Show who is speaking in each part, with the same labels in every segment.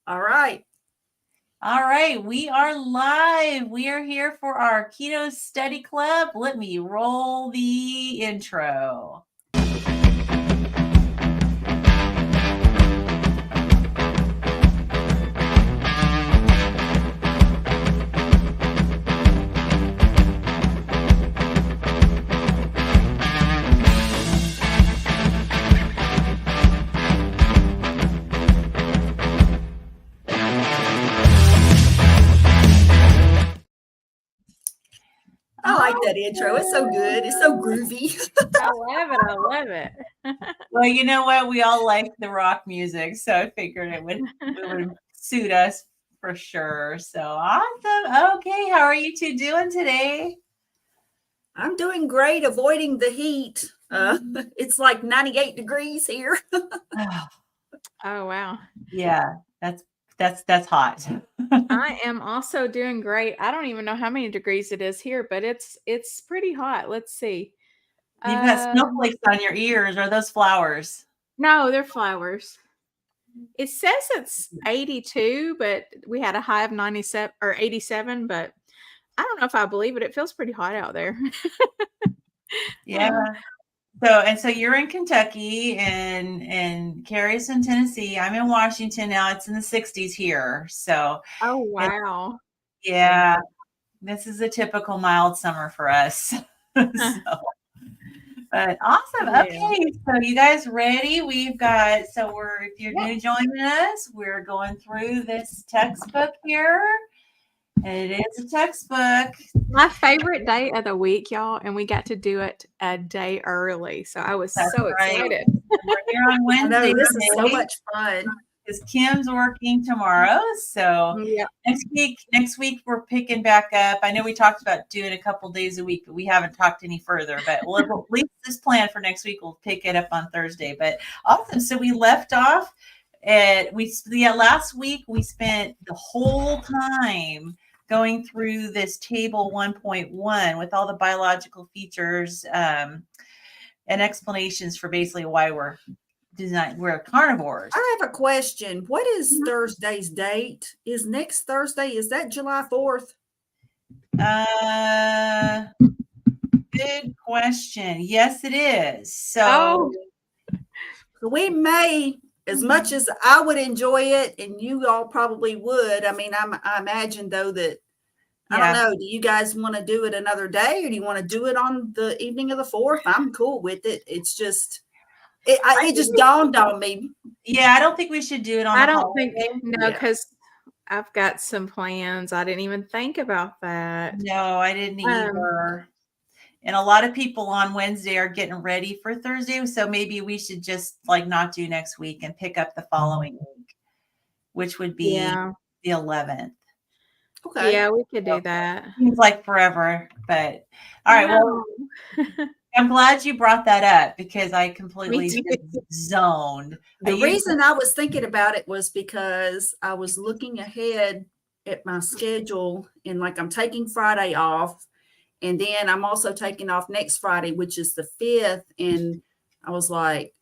Speaker 1: All right.
Speaker 2: All right, we are live. We are here for our Keto Study Club. Let me roll the intro.
Speaker 1: I like that intro. It's so good. It's so groovy.
Speaker 3: I love it. I love it.
Speaker 2: Well, you know what? We all like the rock music, so I figured it would suit us for sure. So awesome. Okay, how are you two doing today?
Speaker 1: I'm doing great, avoiding the heat. It's like 98 degrees here.
Speaker 3: Oh, wow.
Speaker 2: Yeah, that's hot.
Speaker 3: I am also doing great. I don't even know how many degrees it is here, but it's pretty hot. Let's see.
Speaker 2: You've got snowflakes on your ears. Are those flowers?
Speaker 3: No, they're flowers. It says it's 82, but we had a high of 97 or 87, but I don't know if I believe it. It feels pretty hot out there.
Speaker 2: Yeah. So you're in Kentucky and Carrie's in Tennessee. I'm in Washington now. It's in the 60s here. So
Speaker 3: Oh, wow.
Speaker 2: yeah, this is a typical mild summer for us. So, but awesome.
Speaker 3: Yeah.
Speaker 2: Okay, so you guys ready? If you're new joining us, we're going through this textbook here. It is a textbook.
Speaker 3: My favorite day of the week, y'all, and we got to do it a day early. So I was so excited.
Speaker 2: We're here on
Speaker 1: I know,
Speaker 2: Wednesday.
Speaker 1: this is so much fun.
Speaker 2: Because Kim's working tomorrow. So next week we're picking back up. I know we talked about doing a couple days a week, but we haven't talked any further. But we'll at least this plan for next week. We'll pick it up on Thursday. But awesome. So we left off last week we spent the whole time going through this table 1.1 with all the biological features and explanations for basically why we're carnivores.
Speaker 1: I have a question. What is Thursday's date? Is next Thursday, is that July 4th?
Speaker 2: Good question. Yes, it is. So
Speaker 1: we may, as much as I would enjoy it, and you all probably would. I mean, I imagine though that I don't know. Do you guys want to do it another day, or do you want to do it on the evening of the 4th? I'm cool with it. It's just it just dawned on me.
Speaker 2: Yeah, I don't think we should do it on.
Speaker 3: I don't think because I've got some plans. I didn't even think about that.
Speaker 2: No, I didn't either. And a lot of people on Wednesday are getting ready for Thursday, so maybe we should just not do next week and pick up the following week, which would be the 11th.
Speaker 1: Okay.
Speaker 3: Yeah, we could do that.
Speaker 2: Seems like forever, but all right. Well, I'm glad you brought that up because I completely zoned.
Speaker 1: The reason I was thinking about it was because I was looking ahead at my schedule and I'm taking Friday off, and then I'm also taking off next Friday, which is the 5th. And I was like,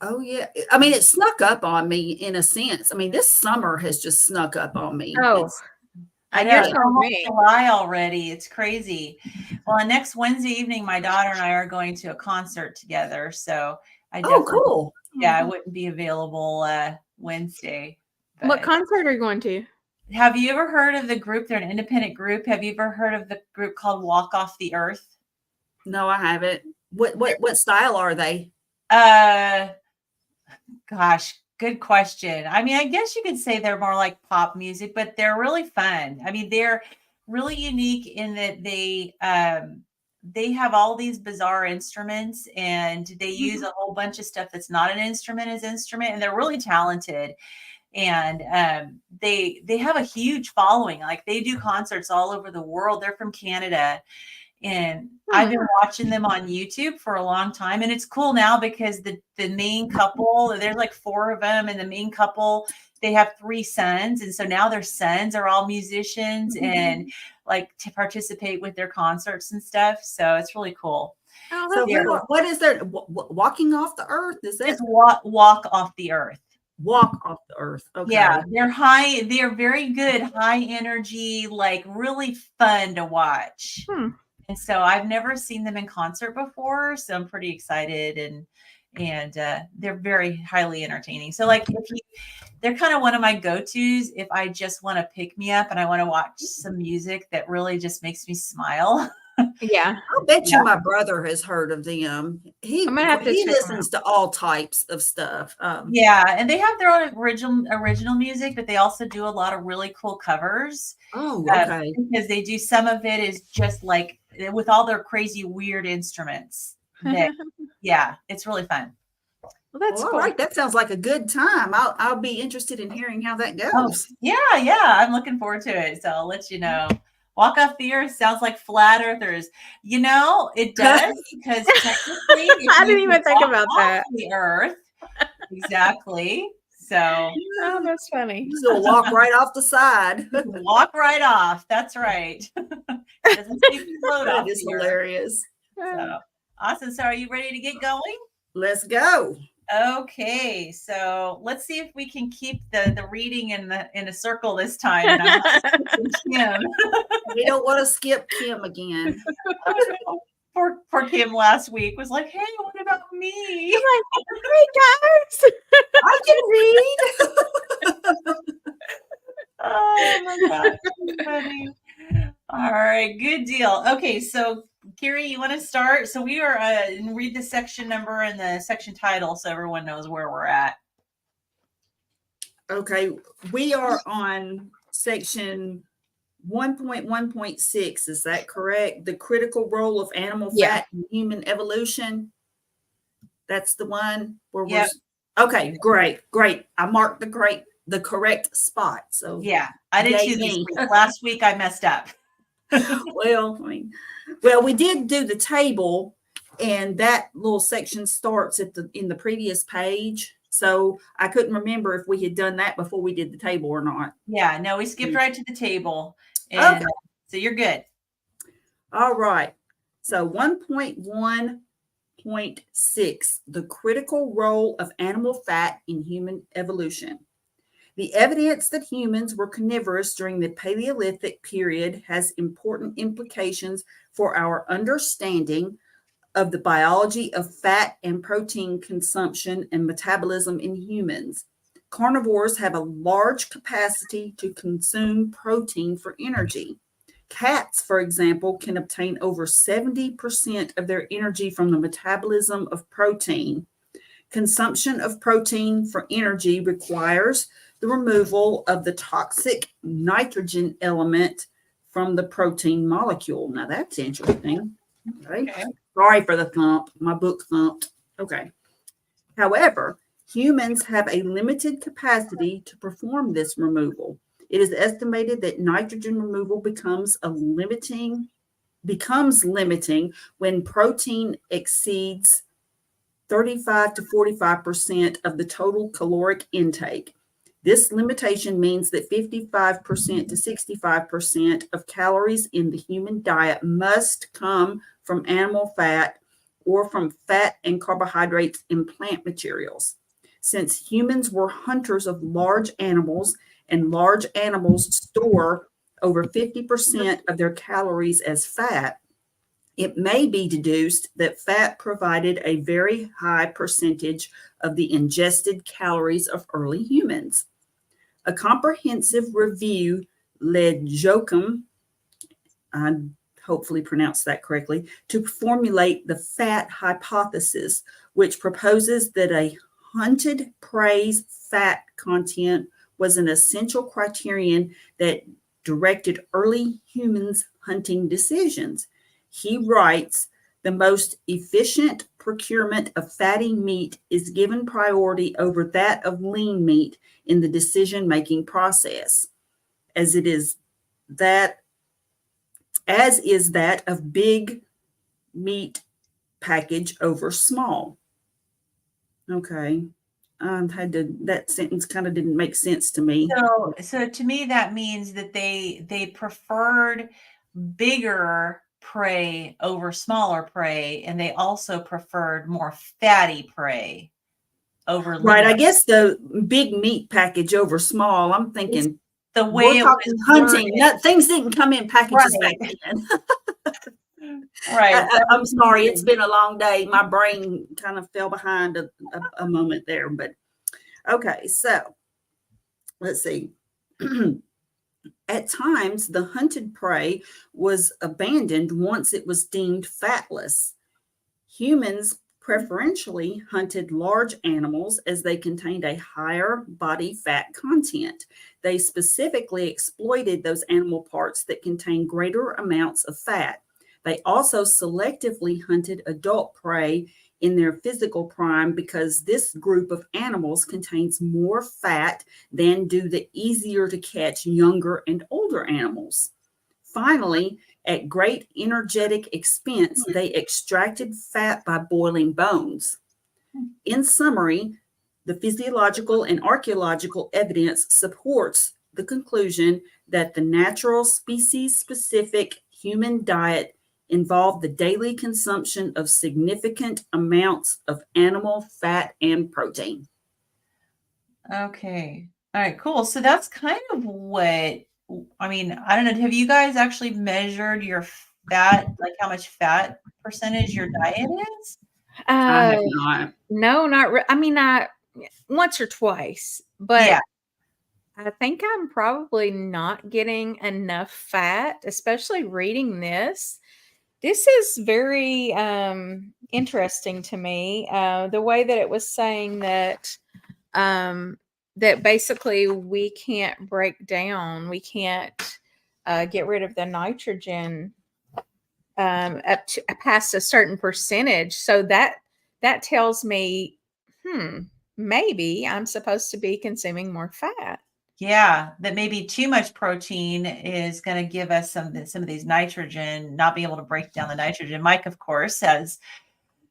Speaker 1: oh yeah. I mean, it snuck up on me in a sense. I mean, this summer has just snuck up on me.
Speaker 3: Oh,
Speaker 2: I know it's almost July already. It's crazy. Well, next Wednesday evening, my daughter and I are going to a concert together. So
Speaker 1: cool.
Speaker 2: Yeah, I wouldn't be available Wednesday.
Speaker 3: What concert are you going to?
Speaker 2: Have you ever heard of the group? They're an independent group. Have you ever heard of the group called Walk Off the Earth?
Speaker 1: No, I haven't. What style are they?
Speaker 2: Gosh. Good question. I mean, I guess you could say they're more like pop music, but they're really fun. I mean, they're really unique in that they have all these bizarre instruments, and they use a whole bunch of stuff that's not an instrument as instrument, and they're really talented. And they have a huge following. They do concerts all over the world. They're from Canada. And I've been watching them on YouTube for a long time. And it's cool now because the main couple, there's 4 of them, and the main couple, they have 3 sons. And so now their sons are all musicians and to participate with their concerts and stuff. So it's really cool.
Speaker 1: So what is there? Walking off the earth? Is that
Speaker 2: walk off the earth?
Speaker 1: Walk off the earth. Okay.
Speaker 2: Yeah, they're very good, high energy, like really fun to watch. And so I've never seen them in concert before, so I'm pretty excited, and they're very highly entertaining. So like they're kind of one of my go-tos if I just want to pick me up and I want to watch some music that really just makes me smile.
Speaker 3: Yeah.
Speaker 1: I bet you my brother has heard of them. He
Speaker 3: I'm gonna have to check 'em
Speaker 1: listens to all types of stuff.
Speaker 2: Yeah, and they have their own original music, but they also do a lot of really cool covers.
Speaker 1: Oh, okay.
Speaker 2: Because they do, some of it is just like with all their crazy weird instruments. Yeah, it's really fun.
Speaker 3: Well, that's
Speaker 1: All
Speaker 3: cool.
Speaker 1: right. That sounds like a good time. I'll be interested in hearing how that goes.
Speaker 2: Yeah, I'm looking forward to it. So I'll let you know. Walk off the earth sounds like flat earthers. You know, it does, because technically
Speaker 3: I didn't even think about that.
Speaker 2: The earth. Exactly. So
Speaker 3: Oh, that's funny.
Speaker 1: Just gonna walk right off the side.
Speaker 2: walk right off. That's right. Doesn't seem to float
Speaker 1: That
Speaker 2: off
Speaker 1: is
Speaker 2: the earth.
Speaker 1: hilarious.
Speaker 2: So awesome. So are you ready to get going?
Speaker 1: Let's go.
Speaker 2: Okay, so let's see if we can keep the reading in a circle this time. And I'm not skipping Kim.
Speaker 1: We don't want to skip Kim again.
Speaker 2: Poor Kim last week was like, "Hey, what about me?"
Speaker 3: I'm like, hey guys.
Speaker 1: I can read.
Speaker 2: Oh my God, that's funny. All right, good deal. Okay, so Kiri, you want to start? So we are read the section number and the section title so everyone knows where we're at.
Speaker 1: Okay, we are on section 1.1.6. Is that correct? The critical role of animal fat in human evolution. That's the one where we're okay. Great. I marked the correct spot. So
Speaker 2: yeah, I did too. This week. Last week I messed up.
Speaker 1: Well, we did do the table, and that little section starts in the previous page. So I couldn't remember if we had done that before we did the table or not.
Speaker 2: Yeah, no, we skipped right to the table. And okay. So you're good.
Speaker 1: All right. So 1.1.6, the critical role of animal fat in human evolution. The evidence that humans were carnivorous during the Paleolithic period has important implications for our understanding of the biology of fat and protein consumption and metabolism in humans. Carnivores have a large capacity to consume protein for energy. Cats, for example, can obtain over 70% of their energy from the metabolism of protein. Consumption of protein for energy requires the removal of the toxic nitrogen element from the protein molecule. Now that's interesting. Okay. Sorry for the thump. My book thumped. Okay. However, humans have a limited capacity to perform this removal. It is estimated that nitrogen removal becomes limiting when protein exceeds 35 to 45% of the total caloric intake. This limitation means that 55% to 65% of calories in the human diet must come from animal fat or from fat and carbohydrates in plant materials. Since humans were hunters of large animals, and large animals store over 50% of their calories as fat, it may be deduced that fat provided a very high percentage of the ingested calories of early humans. A comprehensive review led Joachim, I hopefully pronounced that correctly, to formulate the fat hypothesis, which proposes that a hunted prey's fat content was an essential criterion that directed early humans' hunting decisions. He writes, the most efficient procurement of fatty meat is given priority over that of lean meat in the decision-making process, as is that of big meat package over small. Okay. That sentence kind of didn't make sense to me.
Speaker 2: So to me, that means that they preferred bigger prey over smaller prey, and they also preferred more fatty prey over
Speaker 1: Right.
Speaker 2: lean.
Speaker 1: I guess the big meat package over small. I'm
Speaker 2: It's
Speaker 1: thinking
Speaker 2: the way
Speaker 1: we're
Speaker 2: it
Speaker 1: talking
Speaker 2: was
Speaker 1: hunting.
Speaker 2: worded.
Speaker 1: Things didn't come in packages back
Speaker 2: Right.
Speaker 1: then.
Speaker 2: Right. That
Speaker 1: I'm
Speaker 2: was
Speaker 1: sorry. It's
Speaker 2: weird.
Speaker 1: been a long day. My brain kind of fell behind a moment there. But okay. So let's see. At times, the hunted prey was abandoned once it was deemed fatless. Humans preferentially hunted large animals as they contained a higher body fat content. They specifically exploited those animal parts that contain greater amounts of fat. They also selectively hunted adult prey in their physical prime because this group of animals contains more fat than do the easier to catch younger and older animals. Finally, at great energetic expense, they extracted fat by boiling bones. In summary, the physiological and archaeological evidence supports the conclusion that the natural species-specific human diet involved the daily consumption of significant amounts of animal fat and protein.
Speaker 2: Okay. All right, cool. So that's kind of what I mean, I don't know. Have you guys actually measured your fat, like how much fat percentage your diet is?
Speaker 1: I
Speaker 3: Uh,
Speaker 1: have not.
Speaker 3: no, not I mean, I once or twice, but
Speaker 2: Yeah.
Speaker 3: I think I'm probably not getting enough fat, especially reading this. This is very interesting to me. The way that it was saying um, that basically we can't break down, we can't get rid of the nitrogen up to past a certain percentage. So that tells me, maybe I'm supposed to be consuming more fat.
Speaker 2: Yeah, that maybe too much protein is going to give us some of these nitrogen, not be able to break down the nitrogen. Mike, of course, says,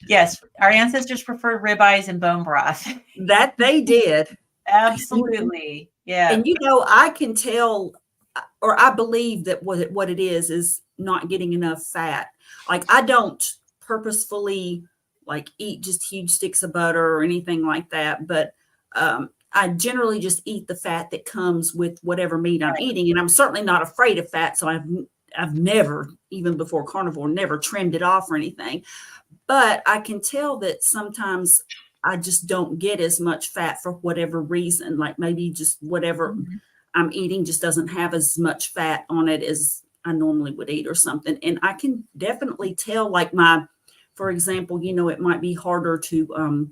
Speaker 2: yes, our ancestors preferred ribeyes and bone broth.
Speaker 1: That they did.
Speaker 2: Absolutely. Yeah.
Speaker 1: And I can tell, or I believe that what it is not getting enough fat. Like I don't purposefully like eat just huge sticks of butter or anything like that, but I generally just eat the fat that comes with whatever meat I'm eating, and I'm certainly not afraid of fat. So I've never, even before carnivore, never trimmed it off or anything. But I can tell that sometimes I just don't get as much fat for whatever reason, like maybe just whatever I'm eating just doesn't have as much fat on it as I normally would eat or something. And I can definitely tell, like for example, it might be harder to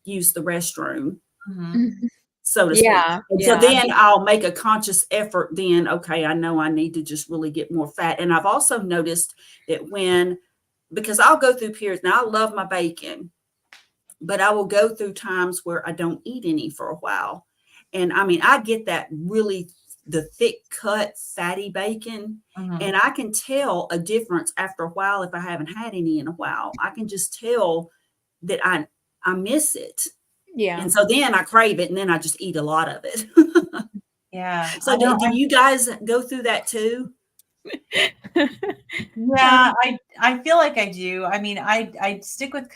Speaker 1: use the restroom, so to speak.
Speaker 3: Yeah,
Speaker 1: And so
Speaker 3: yeah.
Speaker 1: then I'll make a conscious effort then, okay, I know I need to just really get more fat. And I've also noticed that because I'll go through periods, now I love my bacon, but I will go through times where I don't eat any for a while. And I mean, I get the thick cut fatty bacon, and I can tell a difference after a while if I haven't had any in a while. I can just tell that I miss it.
Speaker 3: Yeah.
Speaker 1: And so then I crave it, and then I just eat a lot of it.
Speaker 2: Yeah.
Speaker 1: So do you guys go through that too?
Speaker 2: Yeah, I feel like I do. I mean, I stick with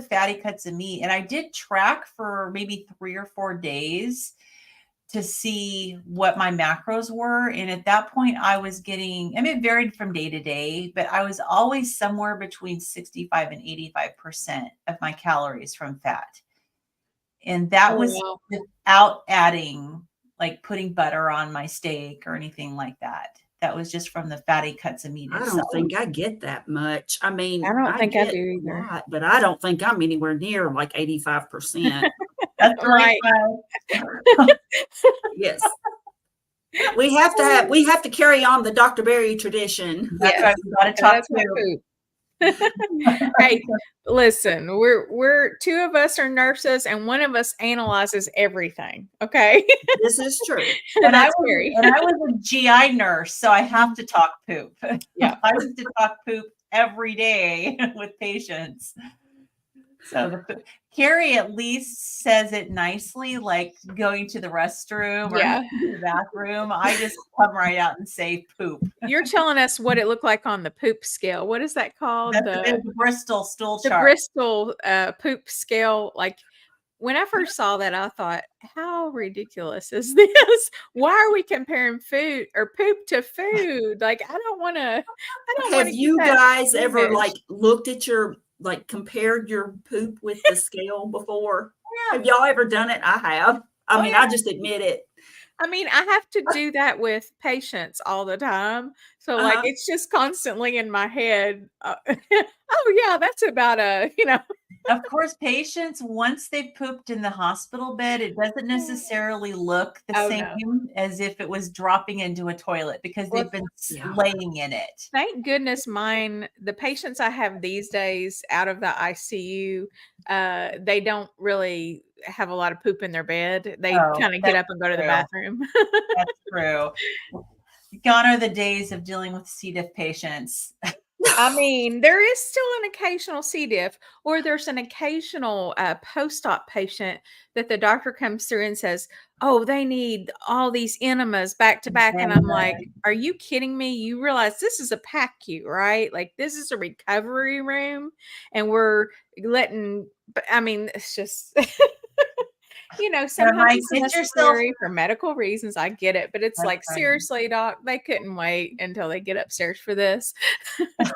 Speaker 2: fatty cuts of meat, and I did track for maybe 3 or 4 days to see what my macros were. And at that point I was getting, I mean, it varied from day to day, but I was always somewhere between 65 and 85% of my calories from fat. And that was without adding, like putting butter on my steak or anything like that. That was just from the fatty cuts of meat
Speaker 1: I
Speaker 2: itself.
Speaker 1: don't think I get that much. I mean,
Speaker 3: I don't think I
Speaker 1: get
Speaker 3: do
Speaker 1: a
Speaker 3: either.
Speaker 1: lot, but I don't think I'm anywhere near like 85%.
Speaker 2: That's
Speaker 3: Right.
Speaker 1: Yes. We have to carry on the Dr. Berry tradition.
Speaker 2: That's right. We gotta talk food.
Speaker 3: Hey, listen, we're two of us are nurses and one of us analyzes everything. Okay.
Speaker 1: This is true.
Speaker 2: And I
Speaker 3: That's scary.
Speaker 2: was a GI nurse, so I have to talk poop.
Speaker 3: Yeah.
Speaker 2: I used to talk poop every day with patients. So Carrie at least says it nicely, like going to the restroom or the bathroom. I just come right out and say poop.
Speaker 3: You're telling us what it looked like on the poop scale. What is that called?
Speaker 2: That's the Bristol stool
Speaker 3: the
Speaker 2: chart.
Speaker 3: Bristol poop scale. Like when I first saw that, I thought, how ridiculous is this? Why are we comparing food or poop to food? Like, I don't want to
Speaker 1: Have
Speaker 3: get
Speaker 1: you
Speaker 3: that
Speaker 1: guys ever
Speaker 3: image.
Speaker 1: like looked at your like compared your poop with the scale before?
Speaker 2: Yeah.
Speaker 1: Have y'all ever done it? I have. I mean,
Speaker 2: yeah.
Speaker 1: I just admit it.
Speaker 3: I mean, I have to do that with patients all the time. So like,
Speaker 1: Uh-huh.
Speaker 3: it's just constantly in my head. Oh yeah, that's about
Speaker 2: Of course, patients, once they've pooped in the hospital bed, it doesn't necessarily look the
Speaker 3: Oh,
Speaker 2: same
Speaker 3: no.
Speaker 2: as if it was dropping into a toilet because
Speaker 3: Well,
Speaker 2: they've been
Speaker 1: Yeah.
Speaker 2: laying in it.
Speaker 3: thank goodness the patients I have these days out of the ICU, they don't really have a lot of poop in their bed. They
Speaker 2: Oh,
Speaker 3: kind of get
Speaker 2: that's
Speaker 3: up and go to the
Speaker 2: true.
Speaker 3: bathroom.
Speaker 2: That's true. Gone are the days of dealing with C. diff patients.
Speaker 3: I mean, there is still an occasional C. diff, or there's an occasional post-op patient that the doctor comes through and says, "Oh, they need all these enemas back to back," and I'm like, "Are you kidding me? You realize this is a PACU, right? Like this is a recovery room, and we're letting." I mean, it's just. Sometimes
Speaker 2: Mike,
Speaker 3: it's
Speaker 2: get yourself.
Speaker 3: necessary for medical reasons. I get it, but it's
Speaker 2: That's
Speaker 3: like,
Speaker 2: right.
Speaker 3: seriously, doc, they couldn't wait until they get upstairs for this.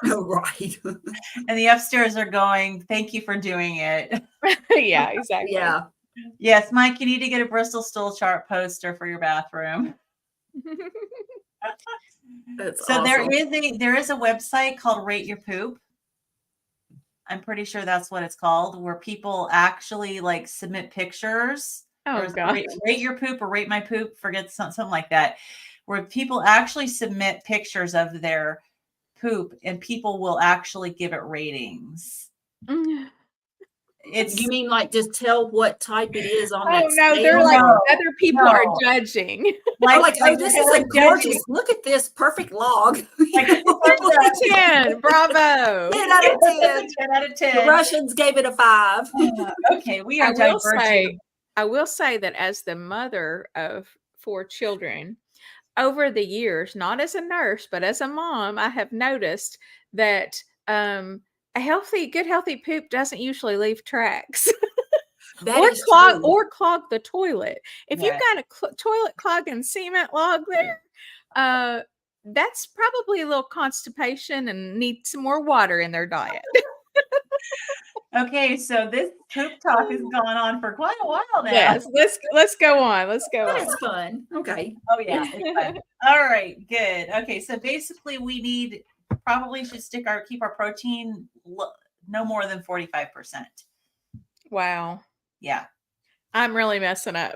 Speaker 1: Oh, right.
Speaker 2: And the upstairs are going, thank you for doing it.
Speaker 3: Yeah, exactly.
Speaker 1: Yeah.
Speaker 2: Yes, Mike, you need to get a Bristol stool chart poster for your bathroom.
Speaker 1: That's
Speaker 2: So
Speaker 1: awesome.
Speaker 2: there is a website called Rate Your Poop. I'm pretty sure that's what it's called, where people actually like submit pictures.
Speaker 3: Oh,
Speaker 2: Or
Speaker 3: God.
Speaker 2: rate Your Poop or Rate My Poop, forget something like that, where people actually submit pictures of their poop and people will actually give it ratings.
Speaker 1: You mean like just tell what type it is on that
Speaker 3: no,
Speaker 1: scale?
Speaker 3: they're like
Speaker 1: or-
Speaker 3: other people are judging.
Speaker 1: like, oh, this is a
Speaker 3: judging.
Speaker 1: gorgeous. Look at this perfect log.
Speaker 2: Like,
Speaker 3: 10, bravo.
Speaker 1: 10 out of 10.
Speaker 2: 10 out of 10.
Speaker 1: The Russians gave it a 5.
Speaker 2: Okay, we are diverging.
Speaker 3: I will say that as the mother of 4 children, over the years, not as a nurse, but as a mom, I have noticed that a good healthy poop doesn't usually leave tracks. Or clog the toilet. If you've got a toilet clogging cement log there, that's probably a little constipation and need some more water in their diet.
Speaker 2: Okay, so this poop talk has gone on for quite a while now.
Speaker 3: Yes, let's go on. Let's go on.
Speaker 1: That's fun. Okay.
Speaker 2: Oh yeah, it's fun. All right, good. Okay, so basically we probably should keep our protein no more than 45%.
Speaker 3: Wow.
Speaker 2: Yeah.
Speaker 3: I'm really messing up.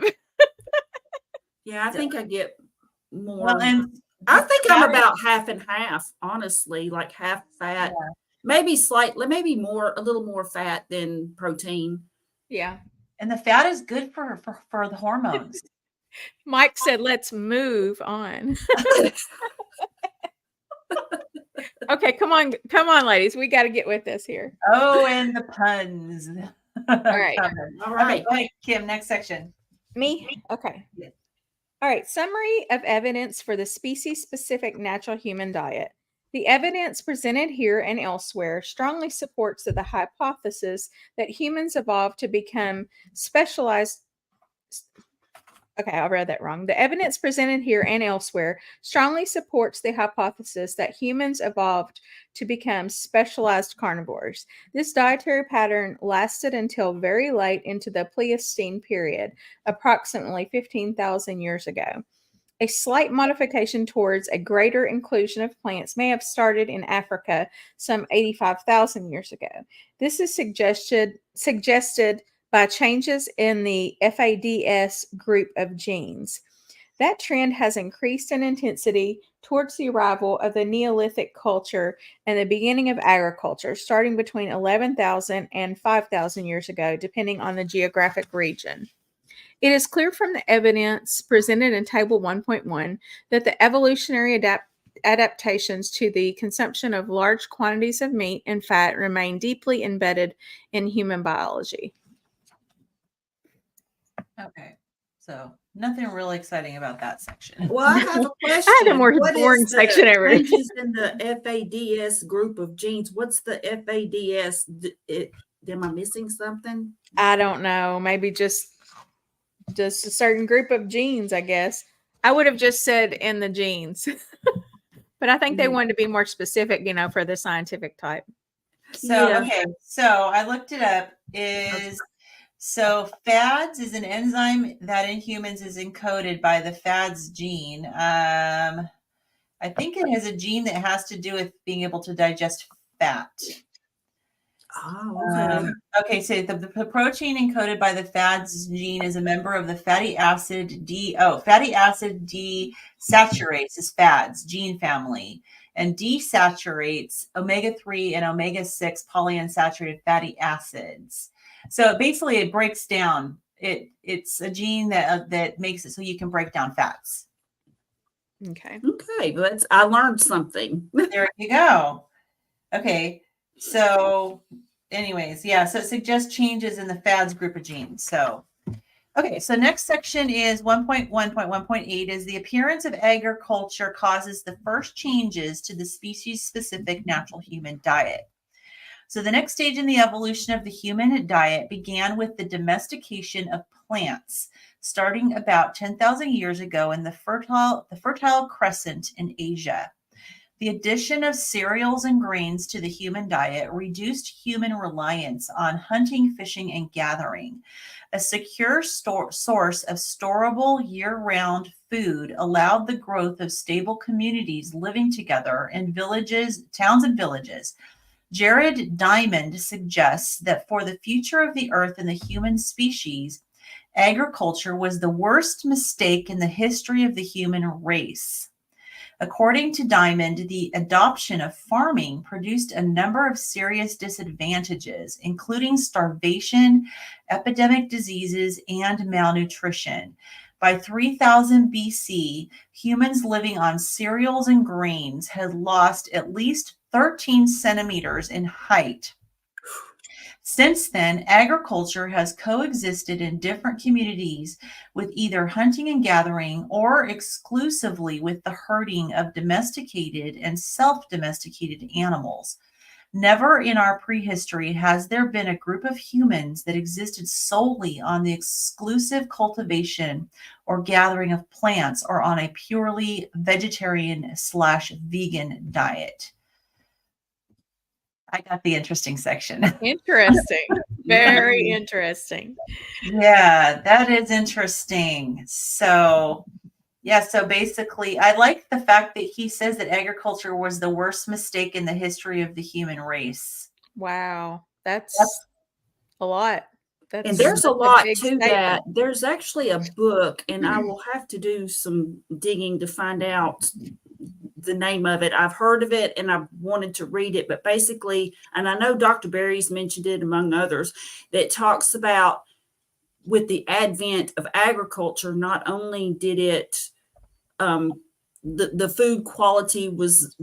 Speaker 1: Yeah, I think I get more.
Speaker 2: Well, and
Speaker 1: I think I'm about half and half, honestly, like half fat.
Speaker 2: Yeah.
Speaker 1: Maybe a little more fat than protein.
Speaker 3: Yeah.
Speaker 2: And the fat is good for the hormones.
Speaker 3: Mike said, let's move on. Okay, come on, ladies. We got to get with this here.
Speaker 2: Oh, and the puns.
Speaker 3: All right.
Speaker 1: All right.
Speaker 2: Okay, go ahead, Kim, next section.
Speaker 3: Me? Okay.
Speaker 2: Yes.
Speaker 3: All right. Summary of evidence for the species-specific natural human diet. The evidence presented here and elsewhere strongly supports the hypothesis that humans evolved to become specialized. Okay, I read that wrong. The evidence presented here and elsewhere strongly supports the hypothesis that humans evolved to become specialized carnivores. This dietary pattern lasted until very late into the Pleistocene period, approximately 15,000 years ago. A slight modification towards a greater inclusion of plants may have started in Africa some 85,000 years ago. This is suggested by changes in the FADS group of genes. That trend has increased in intensity towards the arrival of the Neolithic culture and the beginning of agriculture, starting between 11,000 and 5,000 years ago, depending on the geographic region. It is clear from the evidence presented in Table 1.1 that the evolutionary adaptations to the consumption of large quantities of meat and fat remain deeply embedded in human biology.
Speaker 2: Okay, so nothing really exciting about that section.
Speaker 1: Well, I have a question.
Speaker 3: I had the more boring section ever.
Speaker 1: Changes in the FADS group of genes. What's the FADS? Am I missing something?
Speaker 3: I don't know. Maybe just a certain group of genes, I guess. I would have just said in the genes. But I think they wanted to be more specific, for the scientific type.
Speaker 2: So,
Speaker 1: Yeah.
Speaker 2: okay. So I looked it up. So FADS is an enzyme that in humans is encoded by the FADS gene. I think it has a gene that has to do with being able to digest fat.
Speaker 1: Oh, okay.
Speaker 2: Okay, so the protein encoded by the FADS gene is a member of the fatty acid desaturates is FADS gene family, and desaturates omega-3 and omega-6 polyunsaturated fatty acids. So basically it breaks down. It's a gene that makes it so you can break down fats.
Speaker 3: Okay.
Speaker 1: Okay, I learned something.
Speaker 2: There you go. Okay, so anyways, yeah, so it suggests changes in the FADS group of genes. So, okay, so next section is 1.1.1.8 is the appearance of agriculture causes the first changes to the species-specific natural human diet. So the next stage in the evolution of the human diet began with the domestication of plants, starting about 10,000 years ago in the Fertile Crescent in Asia. The addition of cereals and grains to the human diet reduced human reliance on hunting, fishing, and gathering. A secure source of storable year-round food allowed the growth of stable communities living together in towns and villages. Jared Diamond suggests that for the future of the earth and the human species, agriculture was the worst mistake in the history of the human race. According to Diamond, the adoption of farming produced a number of serious disadvantages, including starvation, epidemic diseases, and malnutrition. By 3000 BC, humans living on cereals and grains had lost at least 13 centimeters in height. Since then, agriculture has coexisted in different communities with either hunting and gathering or exclusively with the herding of domesticated and self-domesticated animals. Never in our prehistory has there been a group of humans that existed solely on the exclusive cultivation or gathering of plants or on a purely vegetarian/vegan diet. I got the interesting section.
Speaker 3: Interesting. Very interesting.
Speaker 2: Yeah, that is interesting. So, yeah, so basically, I like the fact that he says that agriculture was the worst mistake in the history of the human race.
Speaker 3: Wow. That's a lot.
Speaker 1: And there's a lot
Speaker 3: big
Speaker 1: to that. There's actually a book, and I will have to do some digging to find out the name of it. I've heard of it and I've wanted to read it, but basically, and I know Dr. Berry's mentioned it among others, that talks about with the advent of agriculture, not only did it, the food quality was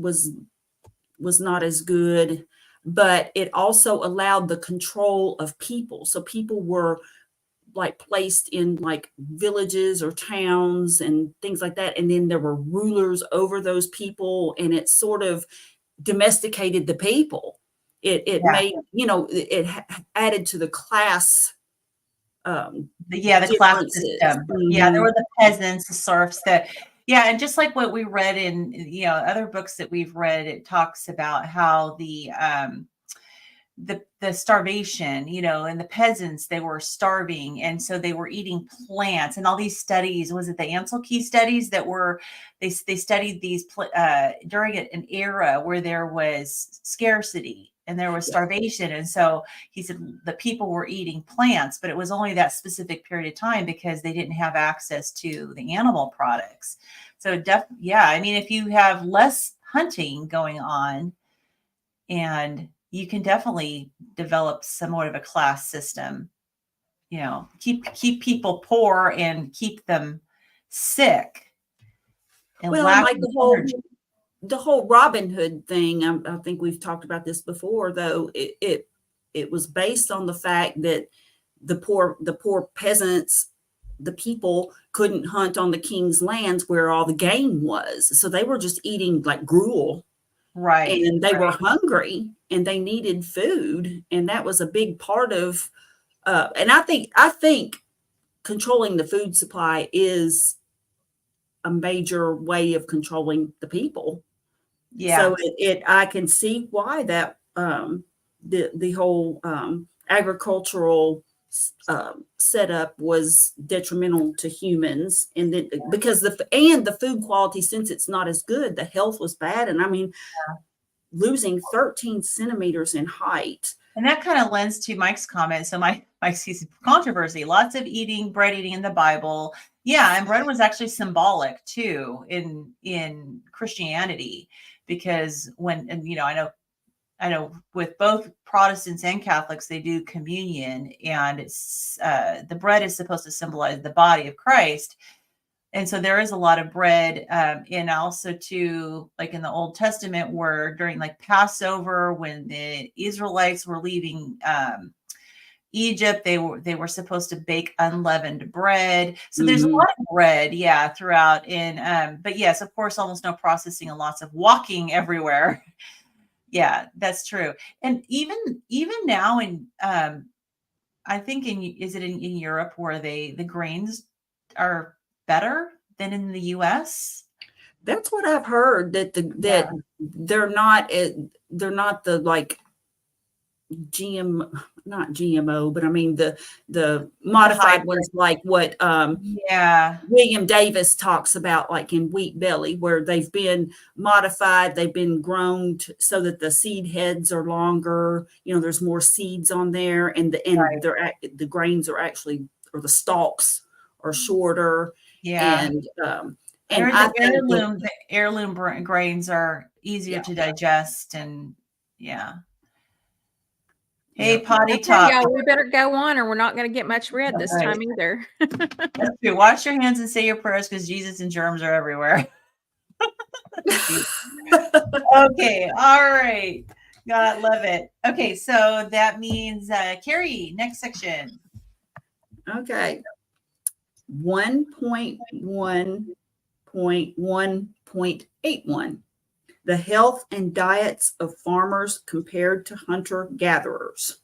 Speaker 1: not as good, but it also allowed the control of people. So people were like placed in like villages or towns and things like that. And then there were rulers over those people, and it sort of domesticated the people. It made, it added to the class.
Speaker 2: The class system.
Speaker 1: Mm-hmm.
Speaker 2: Yeah, there were the peasants, the serfs, and just like what we read in, other books that we've read, it talks about how the starvation, and the peasants, they were starving. And so they were eating plants, and all these studies, was it the Anselkey studies that were, they studied these during an era where there was scarcity and there was starvation. And so he said the people were eating plants, but it was only that specific period of time because they didn't have access to the animal products. So if you have less hunting going on, and you can definitely develop somewhat of a class system, keep people poor and keep them sick. And
Speaker 1: like the whole Robin Hood thing. I think we've talked about this before, though. It was based on the fact that the poor peasants, the people, couldn't hunt on the king's lands where all the game was. So they were just eating like gruel,
Speaker 2: Right.
Speaker 1: and they were
Speaker 2: Right.
Speaker 1: hungry and they needed food. And that was a big part of, and I think controlling the food supply is a major way of controlling the people. So
Speaker 2: Yeah.
Speaker 1: I can see why that the whole agricultural setup was detrimental to humans, and then because the food quality, since it's not as good, the health was bad, and I mean, losing 13 centimeters in height.
Speaker 2: And that kind of lends to Mike's comment. So Mike's controversy, lots of bread eating in the Bible. Yeah, and bread was actually symbolic too in Christianity, because I know with both Protestants and Catholics, they do communion, and it's the bread is supposed to symbolize the body of Christ. And so there is a lot of bread, and also too, like in the Old Testament, where during like Passover, when the Israelites were leaving Egypt, they were supposed to bake unleavened bread. So there's a lot of bread, yeah, throughout. But yes, of course, almost no processing and lots of walking everywhere. Yeah, that's true. And even now in I think is it in Europe where the grains are better than in the US?
Speaker 1: That's what I've heard, that
Speaker 2: Yeah.
Speaker 1: they're not the like not GMO, but I mean the modified ones, like what
Speaker 2: Yeah.
Speaker 1: William Davis talks about, like in Wheat Belly, where they've been modified, they've been grown so that the seed heads are longer. There's more seeds on there, and the grains are actually, or the stalks are shorter,
Speaker 2: Yeah.
Speaker 1: and
Speaker 2: I
Speaker 1: and
Speaker 2: heard
Speaker 1: I
Speaker 2: the
Speaker 1: think
Speaker 2: heirloom grains are easier to digest, and yeah. Hey, potty
Speaker 3: Okay,
Speaker 2: talk.
Speaker 3: y'all, we better go on, or we're not going to get much red this
Speaker 2: Right.
Speaker 3: time either.
Speaker 2: That's true. Wash your hands and say your prayers, because Jesus and germs are everywhere. Okay. All right. God, love it. Okay. So that means, Carrie, next section.
Speaker 1: Okay. 1.1.1.81. The health and diets of farmers compared to hunter-gatherers.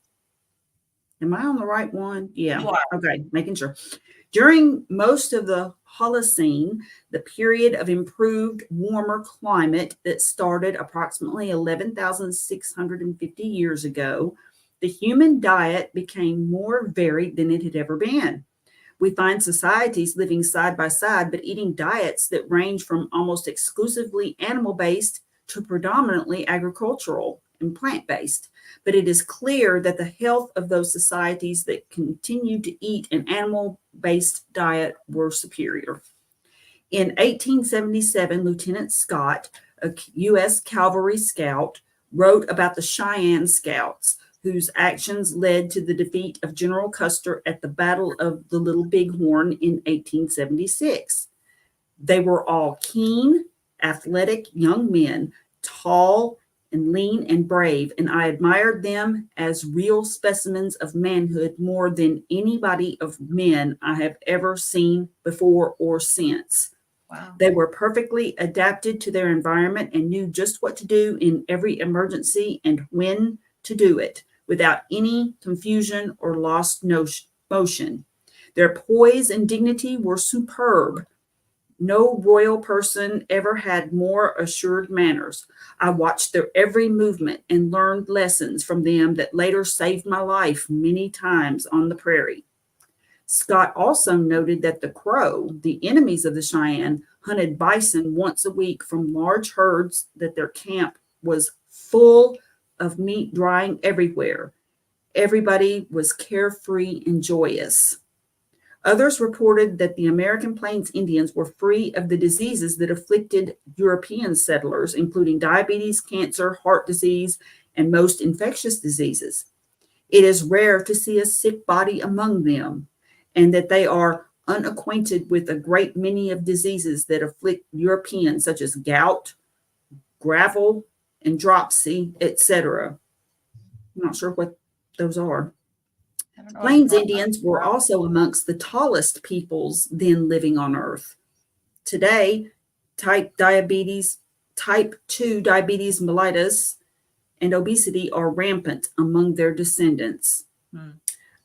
Speaker 1: Am I on the right one? Yeah.
Speaker 2: You are.
Speaker 1: Okay, making sure. During most of the Holocene, the period of improved, warmer climate that started approximately 11,650 years ago, the human diet became more varied than it had ever been. We find societies living side by side, but eating diets that range from almost exclusively animal-based to predominantly agricultural and plant-based. But it is clear that the health of those societies that continued to eat an animal-based diet were superior. In 1877, Lieutenant Scott, a U.S. cavalry scout, wrote about the Cheyenne Scouts, whose actions led to the defeat of General Custer at the Battle of the Little Bighorn in 1876. They were all keen, athletic young men, tall and lean and brave, and I admired them as real specimens of manhood more than anybody of men I have ever seen before or since.
Speaker 2: Wow.
Speaker 1: They were perfectly adapted to their environment and knew just what to do in every emergency and when to do it, without any confusion or lost motion. Their poise and dignity were superb. No royal person ever had more assured manners. I watched their every movement and learned lessons from them that later saved my life many times on the prairie. Scott also noted that the Crow, the enemies of the Cheyenne, hunted bison once a week from large herds, that their camp was full of meat drying everywhere. Everybody was carefree and joyous. Others reported that the American Plains Indians were free of the diseases that afflicted European settlers, including diabetes, cancer, heart disease, and most infectious diseases. It is rare to see a sick body among them, and that they are unacquainted with a great many of diseases that afflict Europeans, such as gout, gravel, and dropsy, etc. I'm not sure what those are. Plains Indians were also amongst the tallest peoples then living on Earth. Today, type type 2 diabetes mellitus and obesity are rampant among their descendants.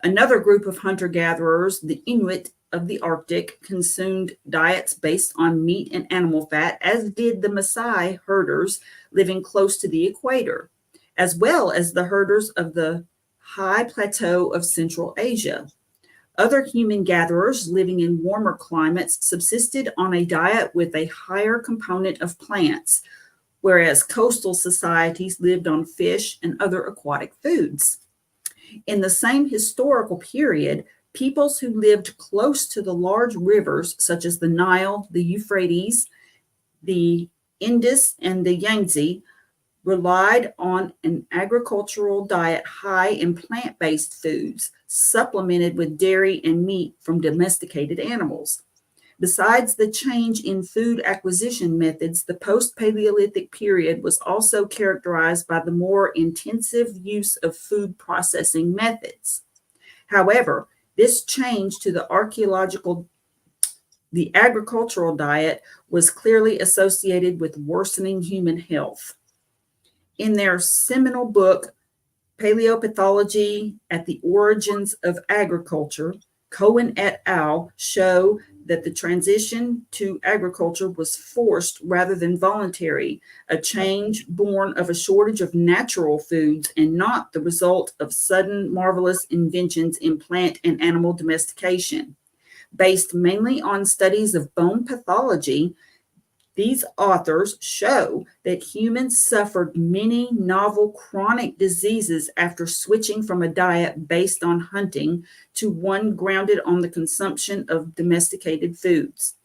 Speaker 1: Another group of hunter-gatherers, the Inuit of the Arctic, consumed diets based on meat and animal fat, as did the Maasai herders living close to the equator, as well as the herders of the high plateau of Central Asia. Other human gatherers living in warmer climates subsisted on a diet with a higher component of plants, whereas coastal societies lived on fish and other aquatic foods. In the same historical period, peoples who lived close to the large rivers, such as the Nile, the Euphrates, the Indus, and the Yangtze, relied on an agricultural diet high in plant-based foods, supplemented with dairy and meat from domesticated animals. Besides the change in food acquisition methods, the post-Paleolithic period was also characterized by the more intensive use of food processing methods. However, this change to the agricultural diet was clearly associated with worsening human health. In their seminal book, Paleopathology at the Origins of Agriculture, Cohen et al. Show that the transition to agriculture was forced rather than voluntary, a change born of a shortage of natural foods and not the result of sudden marvelous inventions in plant and animal domestication. Based mainly on studies of bone pathology, these authors show that humans suffered many novel chronic diseases after switching from a diet based on hunting to one grounded on the consumption of domesticated foods.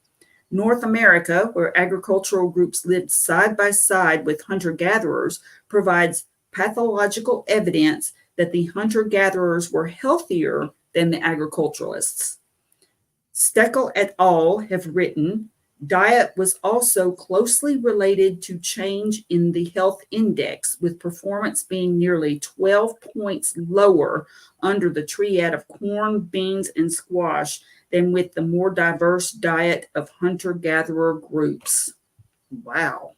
Speaker 1: North America, where agricultural groups lived side by side with hunter-gatherers, provides pathological evidence that the hunter-gatherers were healthier than the agriculturalists. Steckel et al. Have written, diet was also closely related to change in the health index, with performance being nearly 12 points lower under the triad of corn, beans, and squash than with the more diverse diet of hunter-gatherer groups. Wow.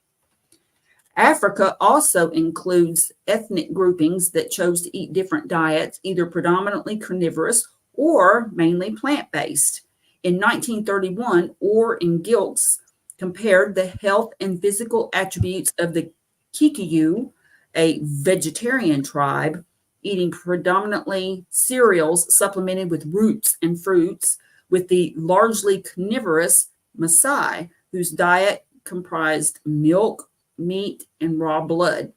Speaker 1: Africa also includes ethnic groupings that chose to eat different diets, either predominantly carnivorous or mainly plant-based. In 1931, Orr and Gilkes compared the health and physical attributes of the Kikuyu, a vegetarian tribe, eating predominantly cereals supplemented with roots and fruits, with the largely carnivorous Maasai, whose diet comprised milk, meat, and raw blood.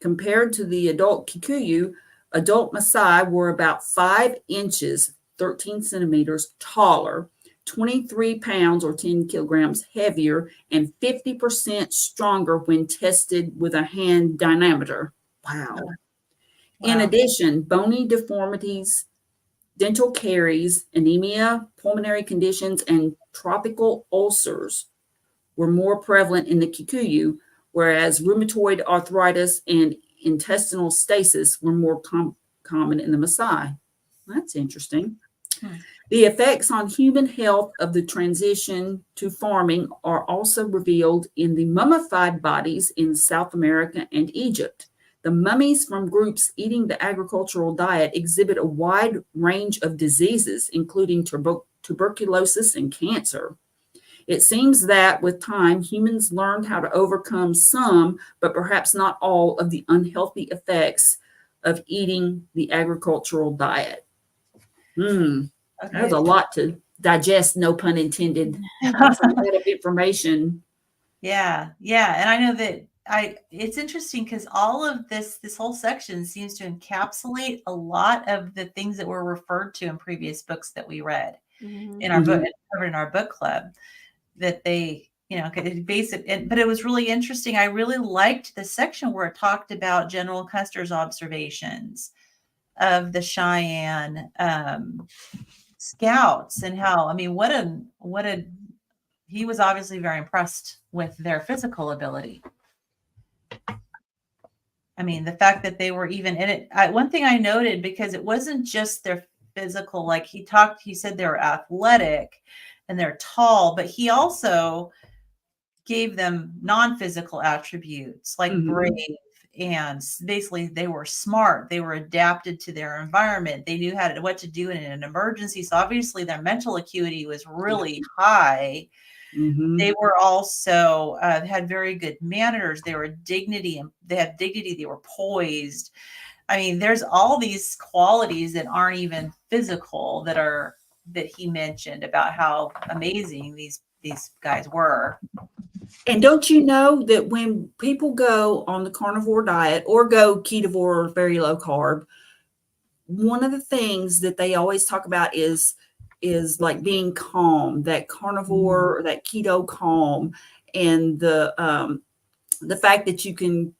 Speaker 1: Compared to the adult Kikuyu, adult Maasai were about 5 inches, 13 centimeters taller, 23 pounds or 10 kilograms heavier, and 50% stronger when tested with a hand dynamometer. Wow. In addition, bony deformities, dental caries, anemia, pulmonary conditions, and tropical ulcers were more prevalent in the Kikuyu, whereas rheumatoid arthritis and intestinal stasis were more common in the Maasai. That's interesting. The effects on human health of the transition to farming are also revealed in the mummified bodies in South America and Egypt. The mummies from groups eating the agricultural diet exhibit a wide range of diseases, including tuberculosis and cancer. It seems that with time, humans learned how to overcome some, but perhaps not all, of the unhealthy effects of eating the agricultural diet. There's a lot to digest, no pun intended. That's a lot of information.
Speaker 2: Yeah. And I know that it's interesting because all of this whole section seems to encapsulate a lot of the things that were referred to in previous books that we read in our book, covered in our book club, that they, basic, but it was really interesting. I really liked the section where it talked about General Custer's observations of the Cheyenne scouts and how, he was obviously very impressed with their physical ability. The fact that they were even in it. One thing I noted, because it wasn't just their physical, like he said they were athletic and they're tall, but he also gave them non-physical attributes like
Speaker 1: Mhm.
Speaker 2: brave, and basically they were smart, they were adapted to their environment, they knew what to do in an emergency. So obviously their mental acuity was really high.
Speaker 1: Mhm.
Speaker 2: They were also had very good manners. They had dignity. They were poised. I mean, there's all these qualities that aren't even physical that he mentioned about how amazing these guys were.
Speaker 1: And don't you know that when people go on the carnivore diet or go ketovore or very low carb, one of the things that they always talk about is like being calm, that carnivore or that keto calm, and the fact that you can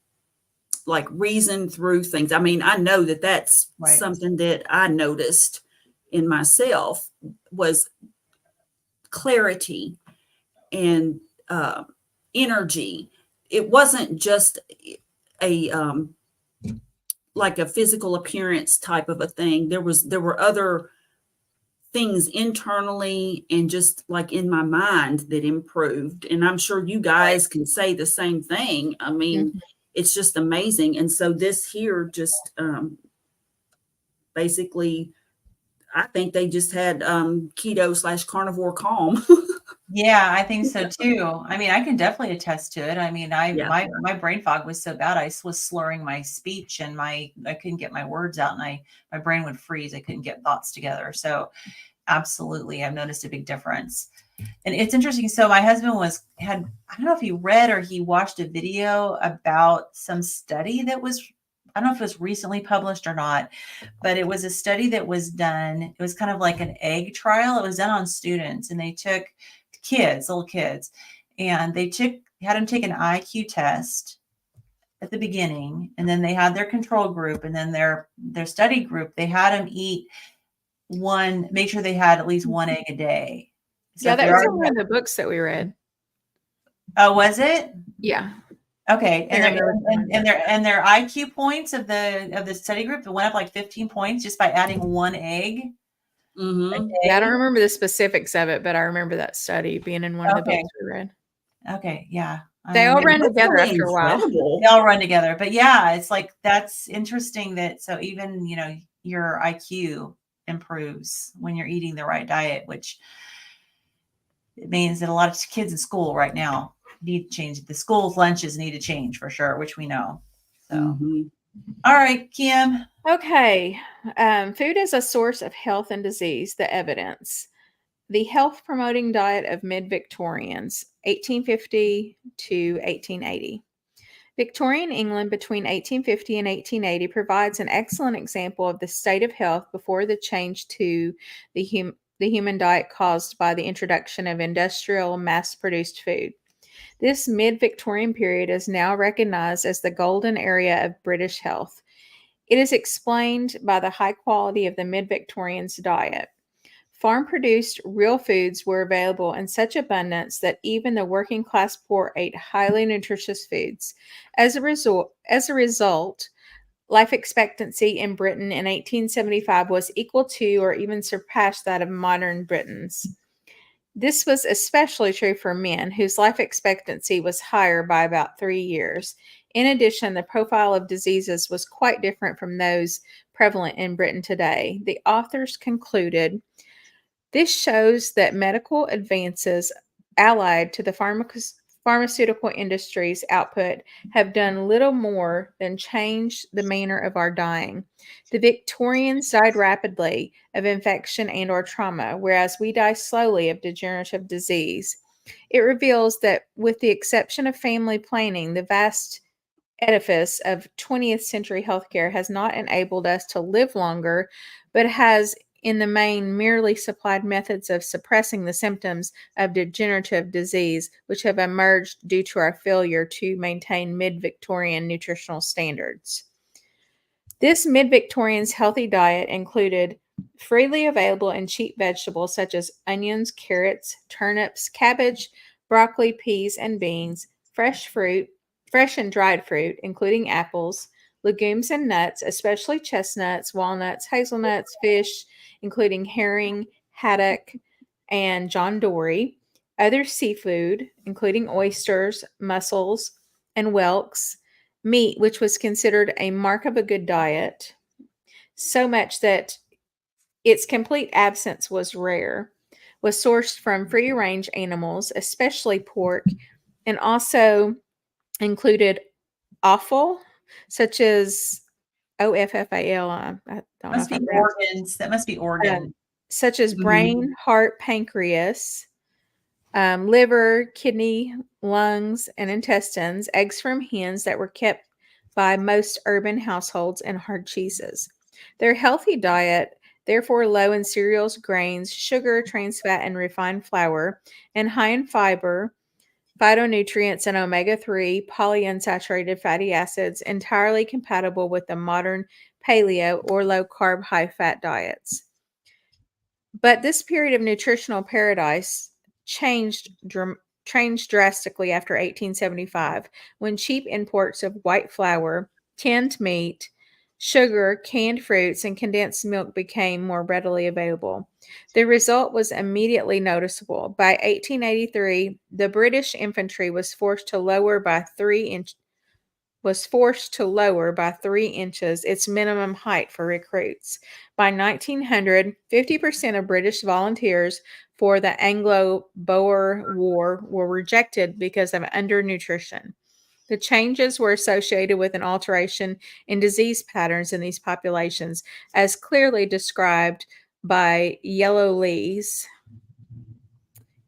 Speaker 1: like reason through things. I mean, I know that that's
Speaker 2: Right.
Speaker 1: something that I noticed in myself was clarity and energy. It wasn't just a like a physical appearance type of a thing. There were other things internally and just like in my mind that improved. And I'm sure you guys can say the same thing. I mean, it's just amazing. And so this here just basically, I think they just had keto / carnivore calm.
Speaker 2: Yeah, I think so too. I mean, I can definitely attest to it. I mean,
Speaker 1: Yeah.
Speaker 2: my brain fog was so bad. I was slurring my speech and I couldn't get my words out, and my brain would freeze. I couldn't get thoughts together. So absolutely, I've noticed a big difference. And it's interesting. So my husband I don't know if he read or he watched a video about some study that was, I don't know if it was recently published or not, but it was a study that was done. It was kind of like an egg trial. It was done on students, and they took little kids, and they had them take an IQ test at the beginning, and then they had their control group, and then their study group. They had them make sure they had at least one egg a day. So
Speaker 3: Yeah,
Speaker 2: if they
Speaker 3: that was in
Speaker 2: already
Speaker 3: one of the books that we read.
Speaker 2: Oh, was it?
Speaker 3: Yeah.
Speaker 2: Okay. And
Speaker 3: Karen recommended
Speaker 2: their IQ points of the study group, it went up like 15 points just by adding one egg a
Speaker 1: Mhm.
Speaker 3: Yeah, I
Speaker 2: day.
Speaker 3: don't remember the specifics of it, but I remember that study being in one of the
Speaker 2: Okay.
Speaker 3: books we read.
Speaker 2: Okay. Yeah.
Speaker 3: They all
Speaker 2: mean,
Speaker 3: ran
Speaker 1: That's
Speaker 3: together
Speaker 1: really
Speaker 3: after a while.
Speaker 1: incredible.
Speaker 2: they all run together. But yeah, it's like, that's interesting that, so even, your IQ improves when you're eating the right diet, which it means that a lot of kids in school right now need to change. The school's lunches need to change for sure, which we know. So,
Speaker 1: Mhm.
Speaker 2: all right, Kim.
Speaker 3: Okay. Food as a source of health and disease, the evidence. The health promoting diet of mid Victorians, 1850 to 1880. Victorian England between 1850 and 1880 provides an excellent example of the state of health before the change to the human diet caused by the introduction of industrial mass produced food. This mid Victorian period is now recognized as the golden era of British health. It is explained by the high quality of the mid Victorians' diet. Farm produced real foods were available in such abundance that even the working class poor ate highly nutritious foods. As a result, life expectancy in Britain in 1875 was equal to or even surpassed that of modern Britons. This was especially true for men, whose life expectancy was higher by about 3 years. In addition, the profile of diseases was quite different from those prevalent in Britain today. The authors concluded, this shows that medical advances allied to the pharmaceutical industry's output have done little more than change the manner of our dying. The Victorians died rapidly of infection and or trauma, whereas we die slowly of degenerative disease. It reveals that with the exception of family planning, the vast edifice of 20th century healthcare has not enabled us to live longer, but has in the main merely supplied methods of suppressing the symptoms of degenerative disease which have emerged due to our failure to maintain mid-Victorian nutritional standards. This mid-Victorian's healthy diet included freely available and cheap vegetables such as onions, carrots, turnips, cabbage, broccoli, peas, and beans, fresh and dried fruit, including apples, legumes and nuts, especially chestnuts, walnuts, hazelnuts, fish, including herring, haddock, and John Dory, other seafood, including oysters, mussels, and whelks, meat, which was considered a mark of a good diet, so much that its complete absence was rare, was sourced from free range animals, especially pork, and also included offal, such as OFFAL. I don't know
Speaker 2: Must
Speaker 3: if I
Speaker 2: be
Speaker 3: pronounced
Speaker 2: organs. That must be
Speaker 3: it.
Speaker 2: organ.
Speaker 3: Such as
Speaker 1: Mhm.
Speaker 3: brain, heart, pancreas, liver, kidney, lungs, and intestines, eggs from hens that were kept by most urban households, and hard cheeses. Their healthy diet, therefore low in cereals, grains, sugar, trans fat, and refined flour, and high in fiber, phytonutrients, and omega-3 polyunsaturated fatty acids, entirely compatible with the modern paleo or low-carb, high-fat diets. But this period of nutritional paradise changed drastically after 1875, when cheap imports of white flour, tinned meat, sugar, canned fruits, and condensed milk became more readily available. The result was immediately noticeable. By 1883, the British infantry was forced to lower by 3 inches its minimum height for recruits. By 1900, 50% of British volunteers for the Anglo-Boer War were rejected because of undernutrition. The changes were associated with an alteration in disease patterns in these populations, as clearly described by Yellow Lees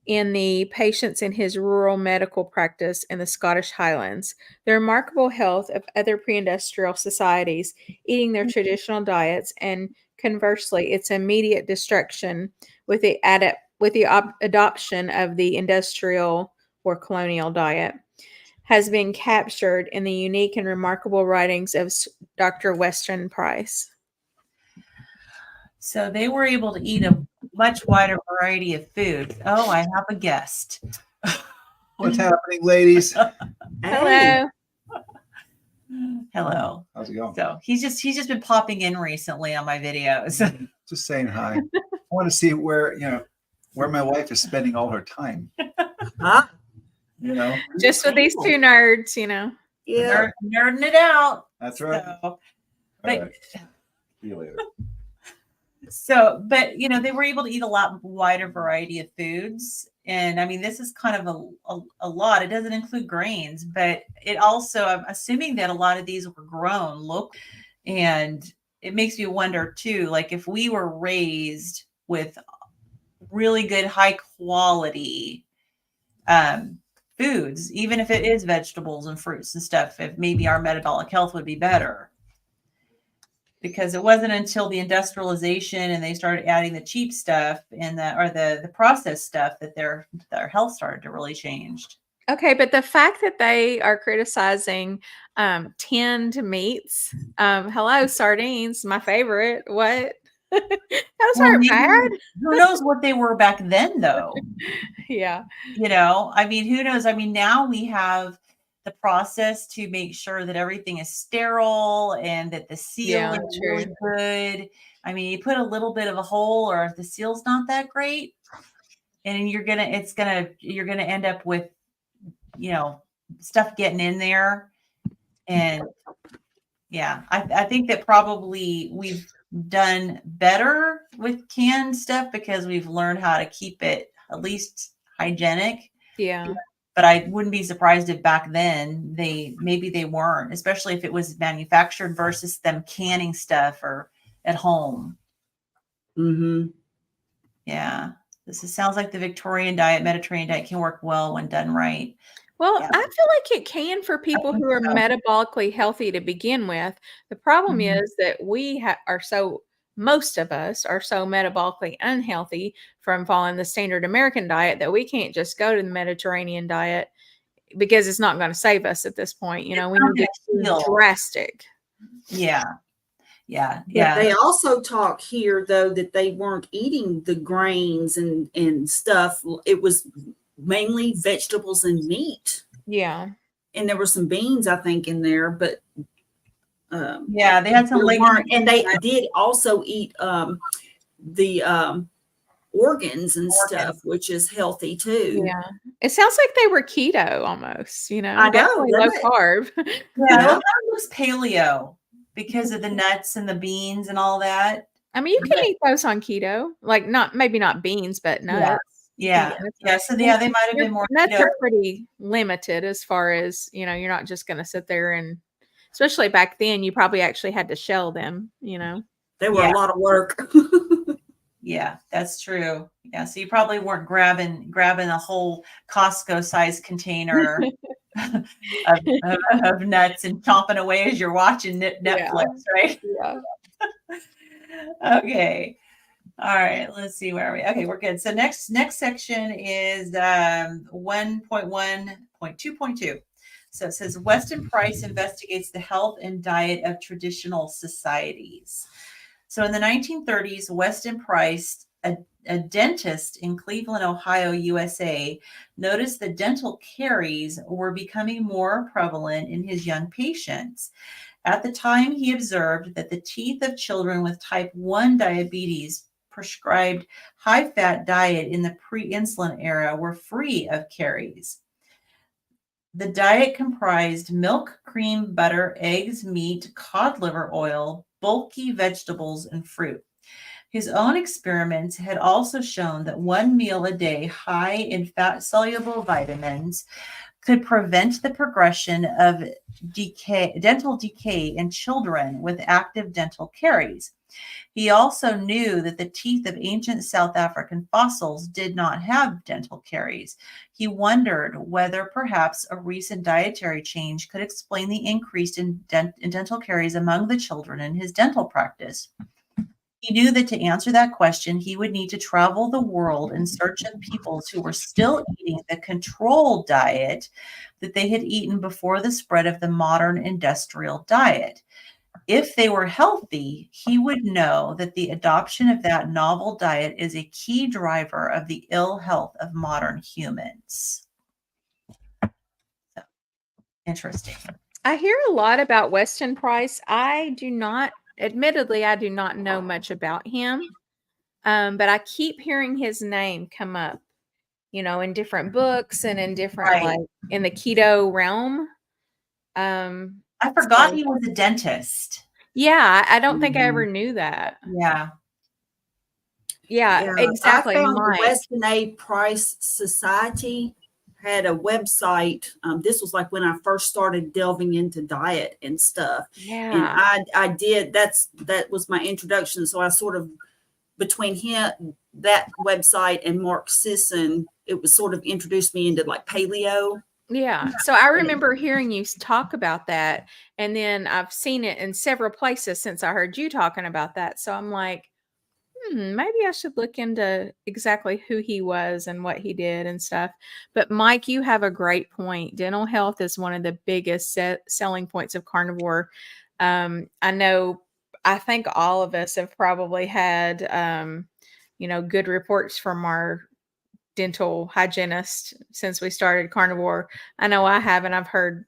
Speaker 3: in the patients in his rural medical practice in the Scottish Highlands. The remarkable health of other pre-industrial societies eating their traditional diets, and conversely, its immediate destruction with the adoption of the industrial or colonial diet, has been captured in the unique and remarkable writings of Dr. Weston Price.
Speaker 2: So they were able to eat a much wider variety of food. Oh, I have a guest.
Speaker 4: What's happening, ladies?
Speaker 1: Hey.
Speaker 3: Hello.
Speaker 2: Hello.
Speaker 4: How's it going?
Speaker 2: So he's just been popping in recently on my videos.
Speaker 4: Just saying hi. I want to see where my wife is spending all her time.
Speaker 1: Huh?
Speaker 3: Just with these two nerds,
Speaker 1: Yeah.
Speaker 2: Nerding it out.
Speaker 4: That's right.
Speaker 2: So,
Speaker 4: All
Speaker 2: but,
Speaker 4: right. See you later.
Speaker 2: but they were able to eat a lot wider variety of foods. And I mean, this is kind of a lot. It doesn't include grains, but it also, I'm assuming that a lot of these were grown locally. And it makes me wonder too, like if we were raised with really good, high quality foods, even if it is vegetables and fruits and stuff, if maybe our metabolic health would be better. Because it wasn't until the industrialization and they started adding the cheap stuff and the processed stuff that their health started to really change.
Speaker 3: Okay, but the fact that they are criticizing tinned meats, hello, sardines, my favorite. What? Those aren't bad.
Speaker 2: Who knows what they were back then, though?
Speaker 3: Yeah.
Speaker 2: I mean, who knows? I mean, now we have the process to make sure that everything is sterile and that the seal is really good. I mean, you put a little bit of a hole, or if the seal's not that great, and you're gonna end up with, stuff getting in there. And yeah, I think that probably we've done better with canned stuff because we've learned how to keep it at least hygienic.
Speaker 3: Yeah.
Speaker 2: But I wouldn't be surprised if back then maybe they weren't, especially if it was manufactured versus them canning stuff or at home.
Speaker 1: Mm-hmm.
Speaker 2: Yeah. Sounds like the Victorian diet, Mediterranean diet can work well when done right.
Speaker 3: Well,
Speaker 2: Yeah.
Speaker 3: I feel like it can for people who are metabolically healthy to begin with. The problem is that most of us are so metabolically unhealthy from following the standard American diet that we can't just go to the Mediterranean diet because it's not going to save us at this point. We need to be drastic.
Speaker 2: Yeah.
Speaker 1: But they also talk here, though, that they weren't eating the grains and stuff. It was mainly vegetables and meat.
Speaker 3: Yeah.
Speaker 1: And there were some beans, I think, in there, but
Speaker 2: they had some
Speaker 1: and they did also eat the organs and stuff, which is healthy too.
Speaker 3: Yeah. It sounds like they were keto almost,
Speaker 1: I know,
Speaker 3: definitely low
Speaker 1: doesn't it?
Speaker 3: carb.
Speaker 2: Yeah,
Speaker 1: Yeah.
Speaker 2: well, that looks paleo because of the nuts and the beans and all that.
Speaker 3: I mean, you can
Speaker 2: But
Speaker 3: eat those on keto, like maybe not beans, but nuts.
Speaker 2: yeah,
Speaker 3: You can
Speaker 2: yeah. So yeah, they might have been more
Speaker 3: nuts
Speaker 2: keto.
Speaker 3: are pretty limited as far as, you're not just going to sit there and, especially back then, you probably actually had to shell them,
Speaker 1: They were a lot of work.
Speaker 2: Yeah, that's true. Yeah, so you probably weren't grabbing a whole Costco size container of nuts and chomping away as you're watching Netflix, right?
Speaker 3: Yeah.
Speaker 2: Okay. All right. Let's see where are we. Okay, we're good. So next section is 1.1.2.2. So it says Weston Price investigates the health and diet of traditional societies. So in the 1930s, Weston Price, a dentist in Cleveland, Ohio, USA, noticed that dental caries were becoming more prevalent in his young patients. At the time, he observed that the teeth of children with type 1 diabetes prescribed high-fat diet in the pre-insulin era were free of caries. The diet comprised milk, cream, butter, eggs, meat, cod liver oil, bulky vegetables, and fruit. His own experiments had also shown that one meal a day high in fat-soluble vitamins could prevent the progression of dental decay in children with active dental caries. He also knew that the teeth of ancient South African fossils did not have dental caries. He wondered whether perhaps a recent dietary change could explain the increase in dental caries among the children in his dental practice. He knew that to answer that question, he would need to travel the world in search of peoples who were still eating the controlled diet that they had eaten before the spread of the modern industrial diet. If they were healthy, he would know that the adoption of that novel diet is a key driver of the ill health of modern humans. So, interesting.
Speaker 3: I hear a lot about Weston Price. Admittedly, I do not know much about him, but I keep hearing his name come up, in different books and in different,
Speaker 2: Right.
Speaker 3: like in the keto realm.
Speaker 2: I forgot he was a dentist.
Speaker 3: Yeah, I don't think I ever knew that.
Speaker 2: Yeah.
Speaker 3: Yeah, exactly.
Speaker 1: I found the Weston A. Price Society had a website. This was like when I first started delving into diet and stuff.
Speaker 3: Yeah.
Speaker 1: And I did, that was my introduction. So I sort of, between him, that website, and Mark Sisson, it was sort of introduced me into like paleo.
Speaker 3: Yeah. So I remember hearing you talk about that. And then I've seen it in several places since I heard you talking about that. So I'm like, maybe I should look into exactly who he was and what he did and stuff. But Mike, you have a great point. Dental health is one of the biggest selling points of carnivore. I think all of us have probably had, good reports from our dental hygienist since we started carnivore. I know I have, and I've heard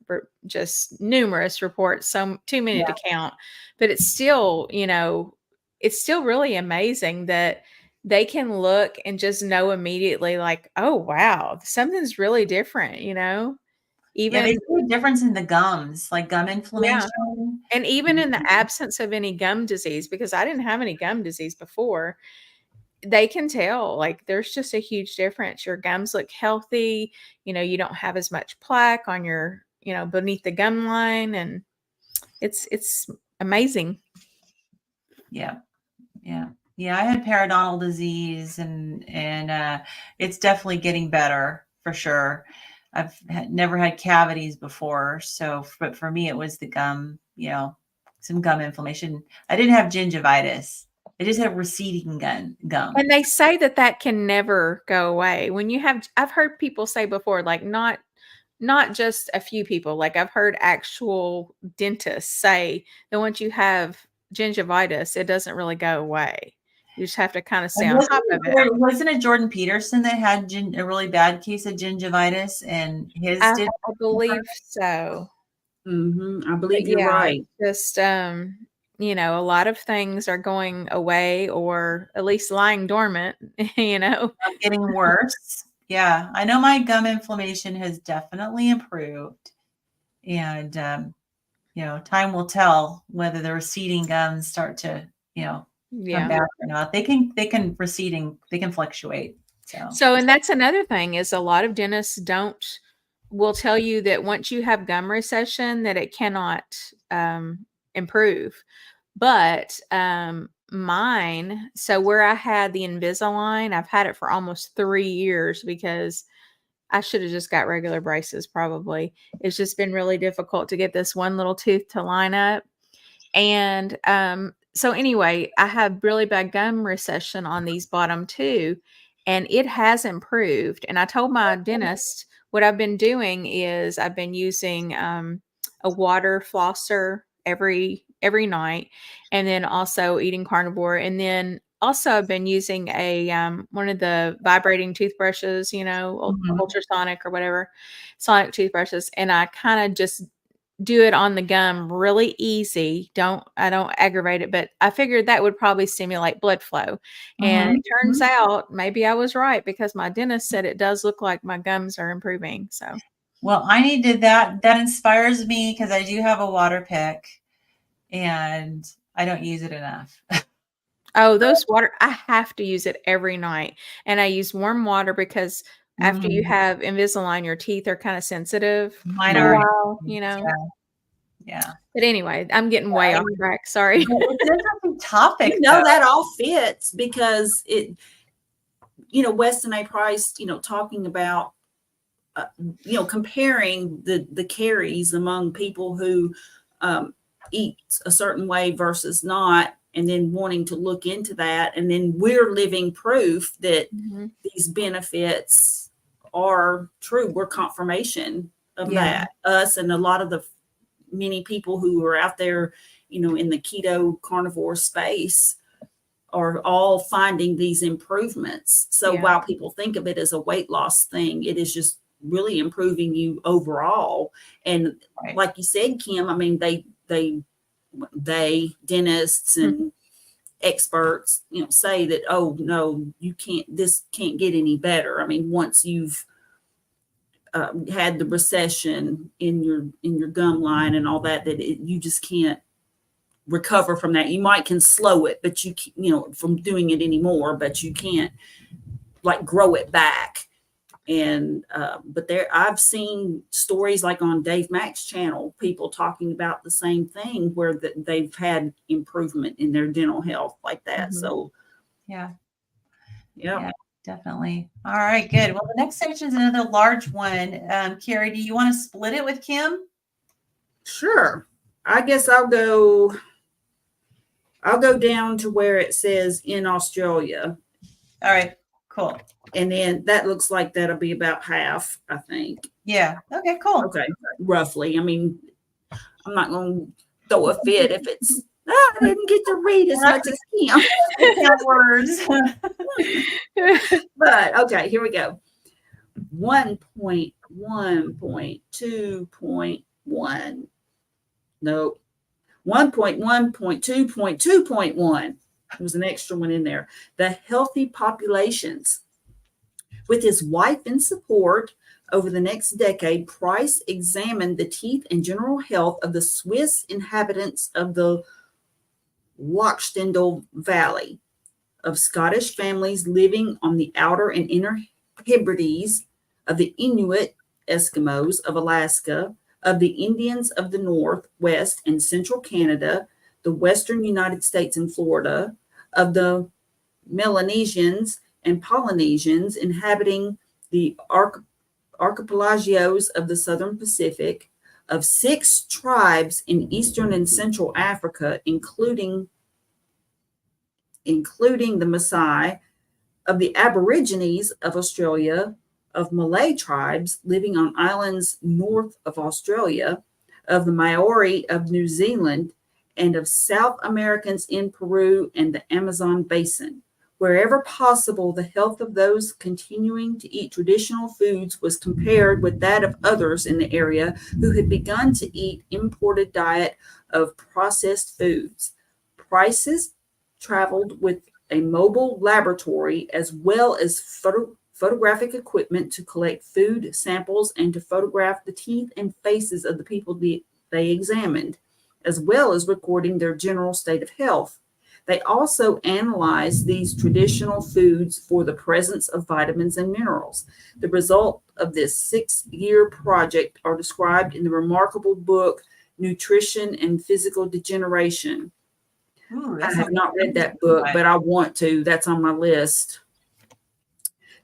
Speaker 3: just numerous reports, some too many to count, but it's still, it's still really amazing that they can look and just know immediately, like, oh, wow, something's really different,
Speaker 2: Even they see a difference in the gums, like gum inflammation.
Speaker 3: Yeah. And even in the absence of any gum disease, because I didn't have any gum disease before, they can tell, like, there's just a huge difference. Your gums look healthy. You don't have as much plaque on your, beneath the gum line, and it's amazing.
Speaker 2: Yeah. I had periodontal disease, and it's definitely getting better for sure. I've never had cavities before, but for me it was the gum, some gum inflammation. I didn't have gingivitis. I just have receding gum.
Speaker 3: And they say that can never go away. I've heard people say before, like, not just a few people, like I've heard actual dentists say that once you have gingivitis, it doesn't really go away. You just have to kind of stay on top of it.
Speaker 2: Wasn't it Jordan Peterson that had a really bad case of gingivitis, and
Speaker 3: I believe so.
Speaker 1: I believe you're right.
Speaker 3: Just a lot of things are going away or at least lying dormant,
Speaker 2: Getting worse. Yeah. I know my gum inflammation has definitely improved. And, time will tell whether the receding gums start to, come
Speaker 3: Yeah.
Speaker 2: back or not. They can they can fluctuate.
Speaker 3: So, and that's another thing is a lot of dentists will tell you that once you have gum recession that it cannot improve. But mine, so where I had the Invisalign, I've had it for almost 3 years because I should have just got regular braces probably. It's just been really difficult to get this one little tooth to line up. And so anyway, I have really bad gum recession on these bottom two, and it has improved. And I told my dentist what I've been doing is I've been using a water flosser every night, and then also eating carnivore, and then also I've been using a one of the vibrating toothbrushes, ultrasonic or whatever, sonic toothbrushes, and I kind of just do it on the gum really easy. I don't aggravate it, but I figured that would probably stimulate blood flow. And it turns out maybe I was right because my dentist said it does look like my gums are improving. So,
Speaker 2: well, I needed that. That inspires me because I do have a water pick and I don't use it enough.
Speaker 3: Oh, those water, I have to use it every night. And I use warm water because after you have Invisalign, your teeth are kind of sensitive
Speaker 2: Mine
Speaker 3: for a
Speaker 2: are.
Speaker 3: while,
Speaker 2: Yeah.
Speaker 3: But anyway, I'm getting way off track. Sorry.
Speaker 2: It's a topic.
Speaker 1: That all fits because Weston A. Price, talking about, comparing the caries among people who eat a certain way versus not, and then wanting to look into that. And then we're living proof that these benefits are true. We're confirmation of that. Us and a lot of the many people who are out there, in the keto carnivore space are all finding these improvements. So while people think of it as a weight loss thing, it is just really improving you overall. And like you said, Kim, I mean, they dentists and experts, say that, oh no, this can't get any better. I mean, once you've had the recession in your gum line and all that, you just can't recover from that. You can slow it, but you from doing it anymore, but you can't like grow it back. And but I've seen stories like on Dave Mack's channel, people talking about the same thing where they've had improvement in their dental health like that. So
Speaker 2: yeah, definitely. All right, good. Well, the next section is another large one. Carrie, do you want to split it with Kim?
Speaker 1: Sure. I guess I'll go down to where it says in Australia.
Speaker 2: All right, cool.
Speaker 1: And then that looks like that'll be about half, I think.
Speaker 2: Yeah. Okay, cool.
Speaker 1: Okay. Roughly. I mean, I'm not going to throw a fit if it's, I didn't get to read as much as Kim.
Speaker 2: Words.
Speaker 1: But okay, here we go. 1.1.2.1. Nope. 1.1.2.2.1. There was an extra one in there. The healthy populations. With his wife in support, over the next decade, Price examined the teeth and general health of the Swiss inhabitants of the Lachstendal Valley, of Scottish families living on the outer and inner Hebrides, of the Inuit Eskimos of Alaska, of the Indians of the North, West, and Central Canada, the Western United States and Florida, of the Melanesians and Polynesians inhabiting the archipelagos of the Southern Pacific, of 6 tribes in Eastern and Central Africa, including the Maasai, of the Aborigines of Australia, of Malay tribes living on islands north of Australia, of the Maori of New Zealand, and of South Americans in Peru and the Amazon basin. Wherever possible, the health of those continuing to eat traditional foods was compared with that of others in the area who had begun to eat imported diet of processed foods. Prices traveled with a mobile laboratory as well as photographic equipment to collect food samples and to photograph the teeth and faces of the people they examined, as well as recording their general state of health. They also analyzed these traditional foods for the presence of vitamins and minerals. The result of this 6-year project are described in the remarkable book, Nutrition and Physical Degeneration.
Speaker 2: Ooh,
Speaker 1: I
Speaker 2: that
Speaker 1: have
Speaker 2: sounds
Speaker 1: not read that
Speaker 2: good.
Speaker 1: book, but I want to. That's on my list.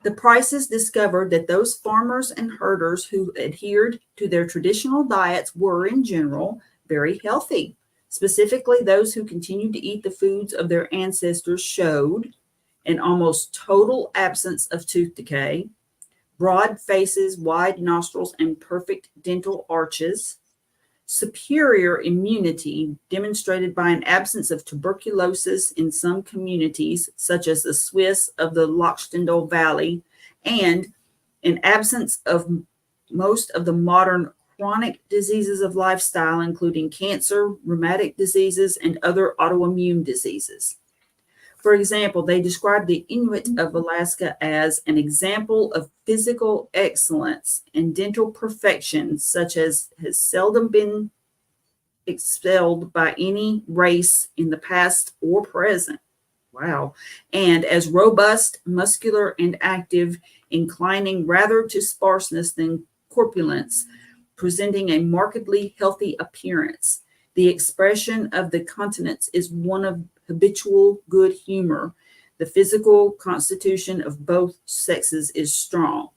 Speaker 1: The Prices discovered that those farmers and herders who adhered to their traditional diets were, in general, very healthy. Specifically, those who continued to eat the foods of their ancestors showed an almost total absence of tooth decay, broad faces, wide nostrils, and perfect dental arches, superior immunity demonstrated by an absence of tuberculosis in some communities, such as the Swiss of the Lochstendal Valley, and an absence of most of the modern chronic diseases of lifestyle, including cancer, rheumatic diseases, and other autoimmune diseases. For example, they described the Inuit of Alaska as an example of physical excellence and dental perfection, such as has seldom been excelled by any race in the past or present. Wow. And as robust, muscular, and active, inclining rather to sparseness than corpulence, presenting a markedly healthy appearance. The expression of the countenance is one of habitual good humor. The physical constitution of both sexes is strong.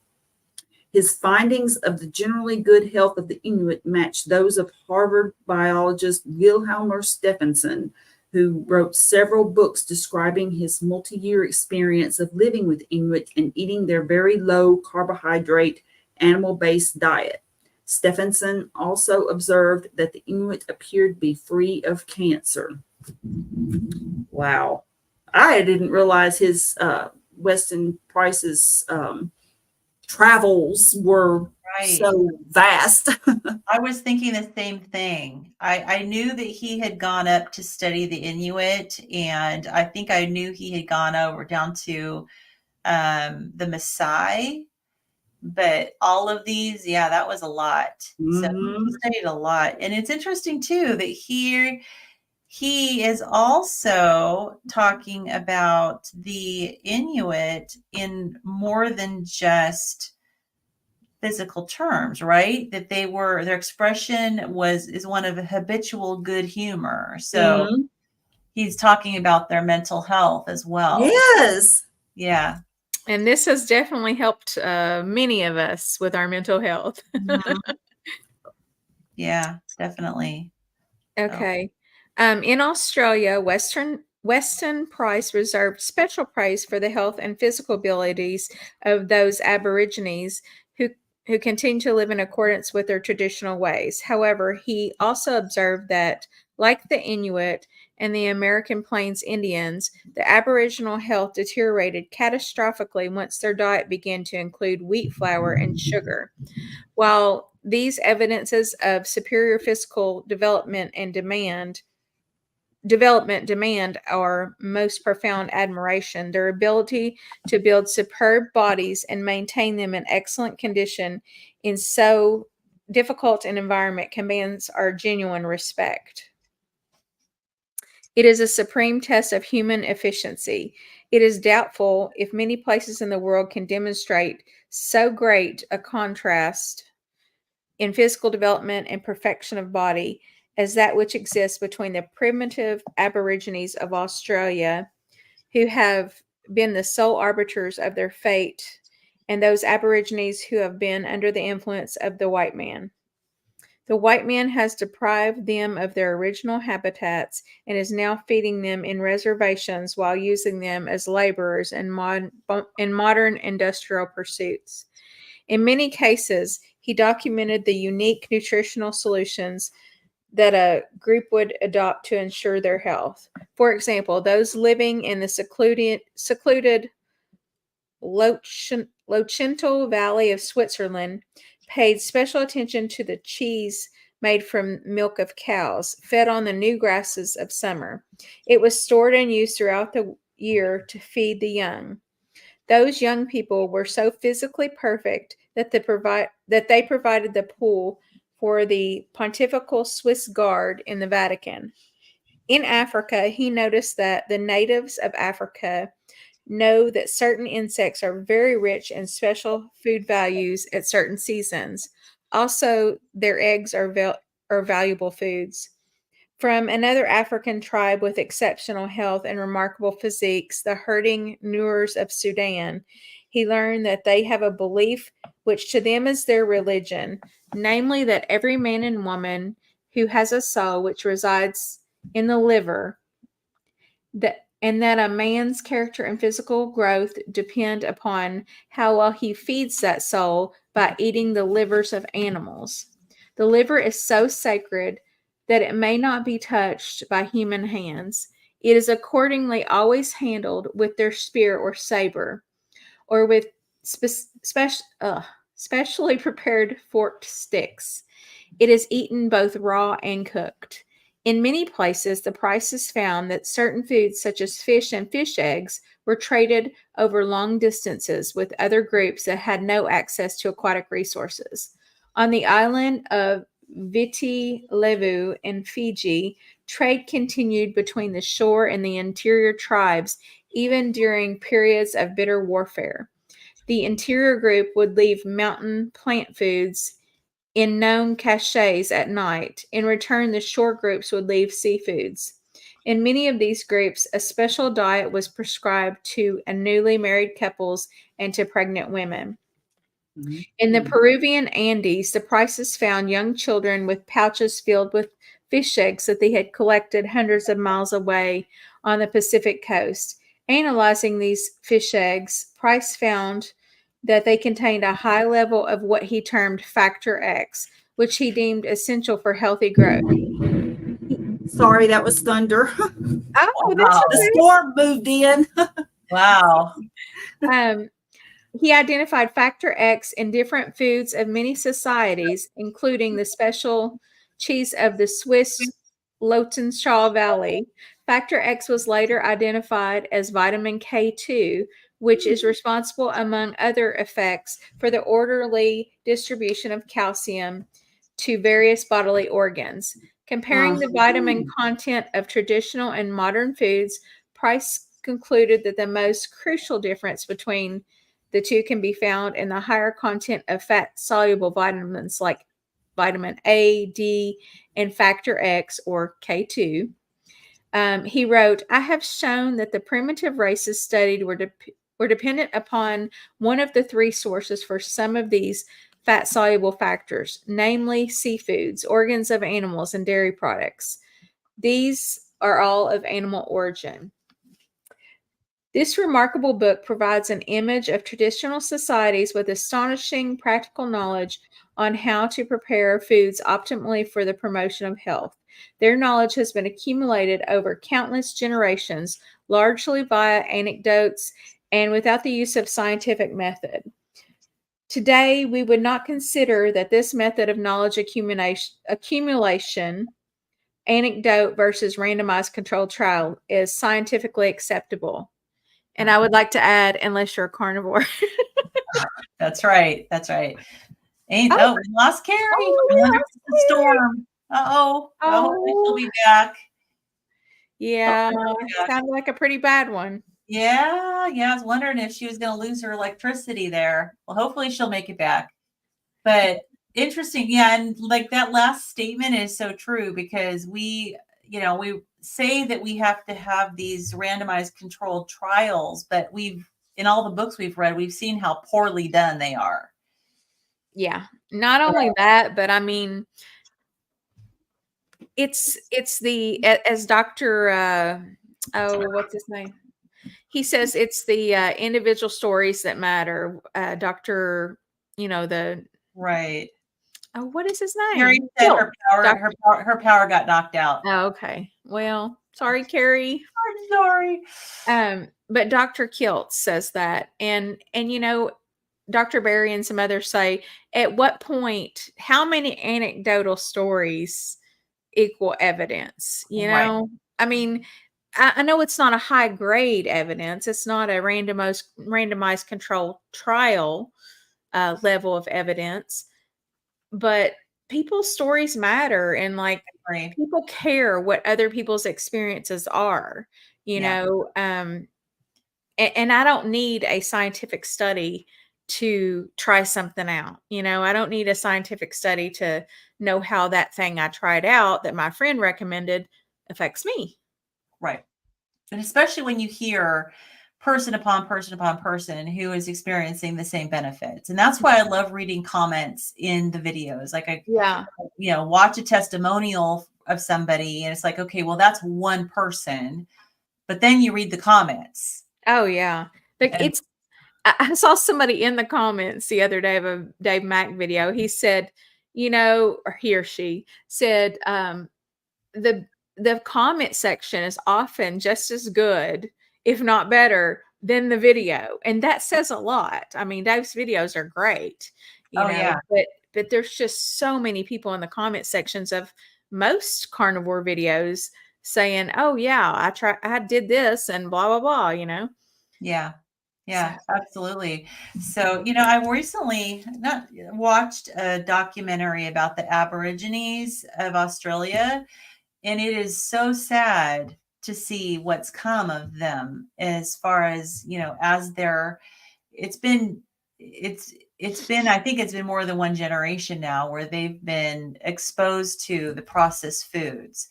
Speaker 1: His findings of the generally good health of the Inuit match those of Harvard biologist Wilhelmer Stephenson, who wrote several books describing his multi-year experience of living with Inuit and eating their very low carbohydrate, animal-based diet. Stephenson also observed that the Inuit appeared to be free of cancer. Wow. I didn't realize his Weston Price's travels were so vast.
Speaker 2: I was thinking the same thing. I knew that he had gone up to study the Inuit, and I think I knew he had gone over down to the Maasai. But all of these, yeah, that was a lot. So he studied a lot. And it's interesting too that here he is also talking about the Inuit in more than just physical terms, right? That their expression is one of habitual good humor. So he's talking about their mental health as well.
Speaker 1: Yes.
Speaker 2: Yeah.
Speaker 3: And this has definitely helped many of us with our mental health.
Speaker 2: Yeah, definitely.
Speaker 3: Okay. In Australia, Weston Price reserved special praise for the health and physical abilities of those Aborigines who continue to live in accordance with their traditional ways. However, he also observed that, like the Inuit and the American Plains Indians, the Aboriginal health deteriorated catastrophically once their diet began to include wheat flour and sugar. While these evidences of superior physical development demand our most profound admiration, their ability to build superb bodies and maintain them in excellent condition in so difficult an environment commands our genuine respect. It is a supreme test of human efficiency. It is doubtful if many places in the world can demonstrate so great a contrast in physical development and perfection of body as that which exists between the primitive Aborigines of Australia, who have been the sole arbiters of their fate, and those Aborigines who have been under the influence of the white man. The white man has deprived them of their original habitats and is now feeding them in reservations while using them as laborers in modern industrial pursuits. In many cases, he documented the unique nutritional solutions that a group would adopt to ensure their health. For example, those living in the secluded Lochintal Valley of Switzerland paid special attention to the cheese made from milk of cows, fed on the new grasses of summer. It was stored and used throughout the year to feed the young. Those young people were so physically perfect that they provided the pool for the Pontifical Swiss Guard in the Vatican. In Africa, he noticed that the natives of Africa know that certain insects are very rich in special food values at certain seasons. Also, their eggs are valuable foods. From another African tribe with exceptional health and remarkable physiques, the herding Nuers of Sudan, he learned that they have a belief which to them is their religion, namely that every man and woman who has a soul which resides in the liver, and that a man's character and physical growth depend upon how well he feeds that soul by eating the livers of animals. The liver is so sacred that it may not be touched by human hands. It is accordingly always handled with their spear or saber, or with specially prepared forked sticks. It is eaten both raw and cooked. In many places, the prices found that certain foods, such as fish and fish eggs, were traded over long distances with other groups that had no access to aquatic resources. On the island of Viti Levu in Fiji, trade continued between the shore and the interior tribes, even during periods of bitter warfare. The interior group would leave mountain plant foods in known caches at night. In return, the shore groups would leave seafoods. In many of these groups, a special diet was prescribed to newly married couples and to pregnant women. In the Peruvian Andes, the prices found young children with pouches filled with fish eggs that they had collected hundreds of miles away on the Pacific coast. Analyzing these fish eggs, Price found that they contained a high level of what he termed factor X, which he deemed essential for healthy growth.
Speaker 1: Sorry, that was thunder.
Speaker 3: Oh, that's
Speaker 2: Wow.
Speaker 1: The
Speaker 3: okay.
Speaker 1: storm moved in.
Speaker 2: Wow.
Speaker 3: He identified factor X in different foods of many societies, including the special cheese of the Swiss Lautenschall Valley. Factor X was later identified as vitamin K2, which is responsible, among other effects, for the orderly distribution of calcium to various bodily organs. Comparing the vitamin content of traditional and modern foods, Price concluded that the most crucial difference between the two can be found in the higher content of fat-soluble vitamins like vitamin A, D, and factor X, or K2. He wrote, I have shown that the primitive races studied were dependent upon one of the three sources for some of these fat-soluble factors, namely seafoods, organs of animals, and dairy products. These are all of animal origin. This remarkable book provides an image of traditional societies with astonishing practical knowledge on how to prepare foods optimally for the promotion of health. Their knowledge has been accumulated over countless generations, largely via anecdotes and without the use of scientific method. Today, we would not consider that this method of knowledge accumulation, anecdote versus randomized controlled trial, is scientifically acceptable. And I would like to add, unless you're a carnivore.
Speaker 2: That's right. That's right. We lost Carrie.
Speaker 3: Oh,
Speaker 2: I wonder if it's the storm. Uh-oh. Hopefully she'll be back.
Speaker 3: Yeah, it sounded like a pretty bad one.
Speaker 2: Yeah. I was wondering if she was going to lose her electricity there. Well, hopefully she'll make it back. But interesting. Yeah. And like that last statement is so true, because we say that we have to have these randomized controlled trials, but in all the books we've read, we've seen how poorly done they are.
Speaker 3: Yeah. Not only that, but I mean, it's the, as Dr. What's his name? He says it's the individual stories that matter. Dr.
Speaker 2: Right.
Speaker 3: Oh, what is his name?
Speaker 2: Carrie said her power got knocked out.
Speaker 3: Oh, okay. Well, sorry, Carrie.
Speaker 2: I'm sorry.
Speaker 3: But Dr. Kiltz says that, and Dr. Berry and some others say, at what point, how many anecdotal stories equal evidence? You
Speaker 2: Right.
Speaker 3: know, I mean, I know it's not a high grade evidence. It's not a randomized control trial level of evidence, but people's stories matter, and like
Speaker 2: Right.
Speaker 3: people care what other people's experiences are, you
Speaker 2: Yeah.
Speaker 3: know. And I don't need a scientific study to try something out. You know, I don't need a scientific study to know how that thing I tried out that my friend recommended affects me.
Speaker 2: Right. And especially when you hear person upon person upon person who is experiencing the same benefits. And that's why I love reading comments in the videos. Like I,
Speaker 3: Yeah.
Speaker 2: watch a testimonial of somebody and it's like, okay, well, that's one person. But then you read the comments.
Speaker 3: Oh yeah. Like
Speaker 2: And
Speaker 3: I saw somebody in the comments the other day of a Dave Mack video. He said, you know, or he or she said, the comment section is often just as good, if not better, than the video. And that says a lot. I mean, Dave's videos are great, you know,
Speaker 2: yeah.
Speaker 3: but there's just so many people in the comment sections of most carnivore videos saying, oh yeah, I did this and blah, blah, blah, you know?
Speaker 2: Yeah. Yeah, absolutely. So, I recently not watched a documentary about the Aborigines of Australia, and it is so sad to see what's come of them as far as, as they're, it's been, I think it's been more than one generation now where they've been exposed to the processed foods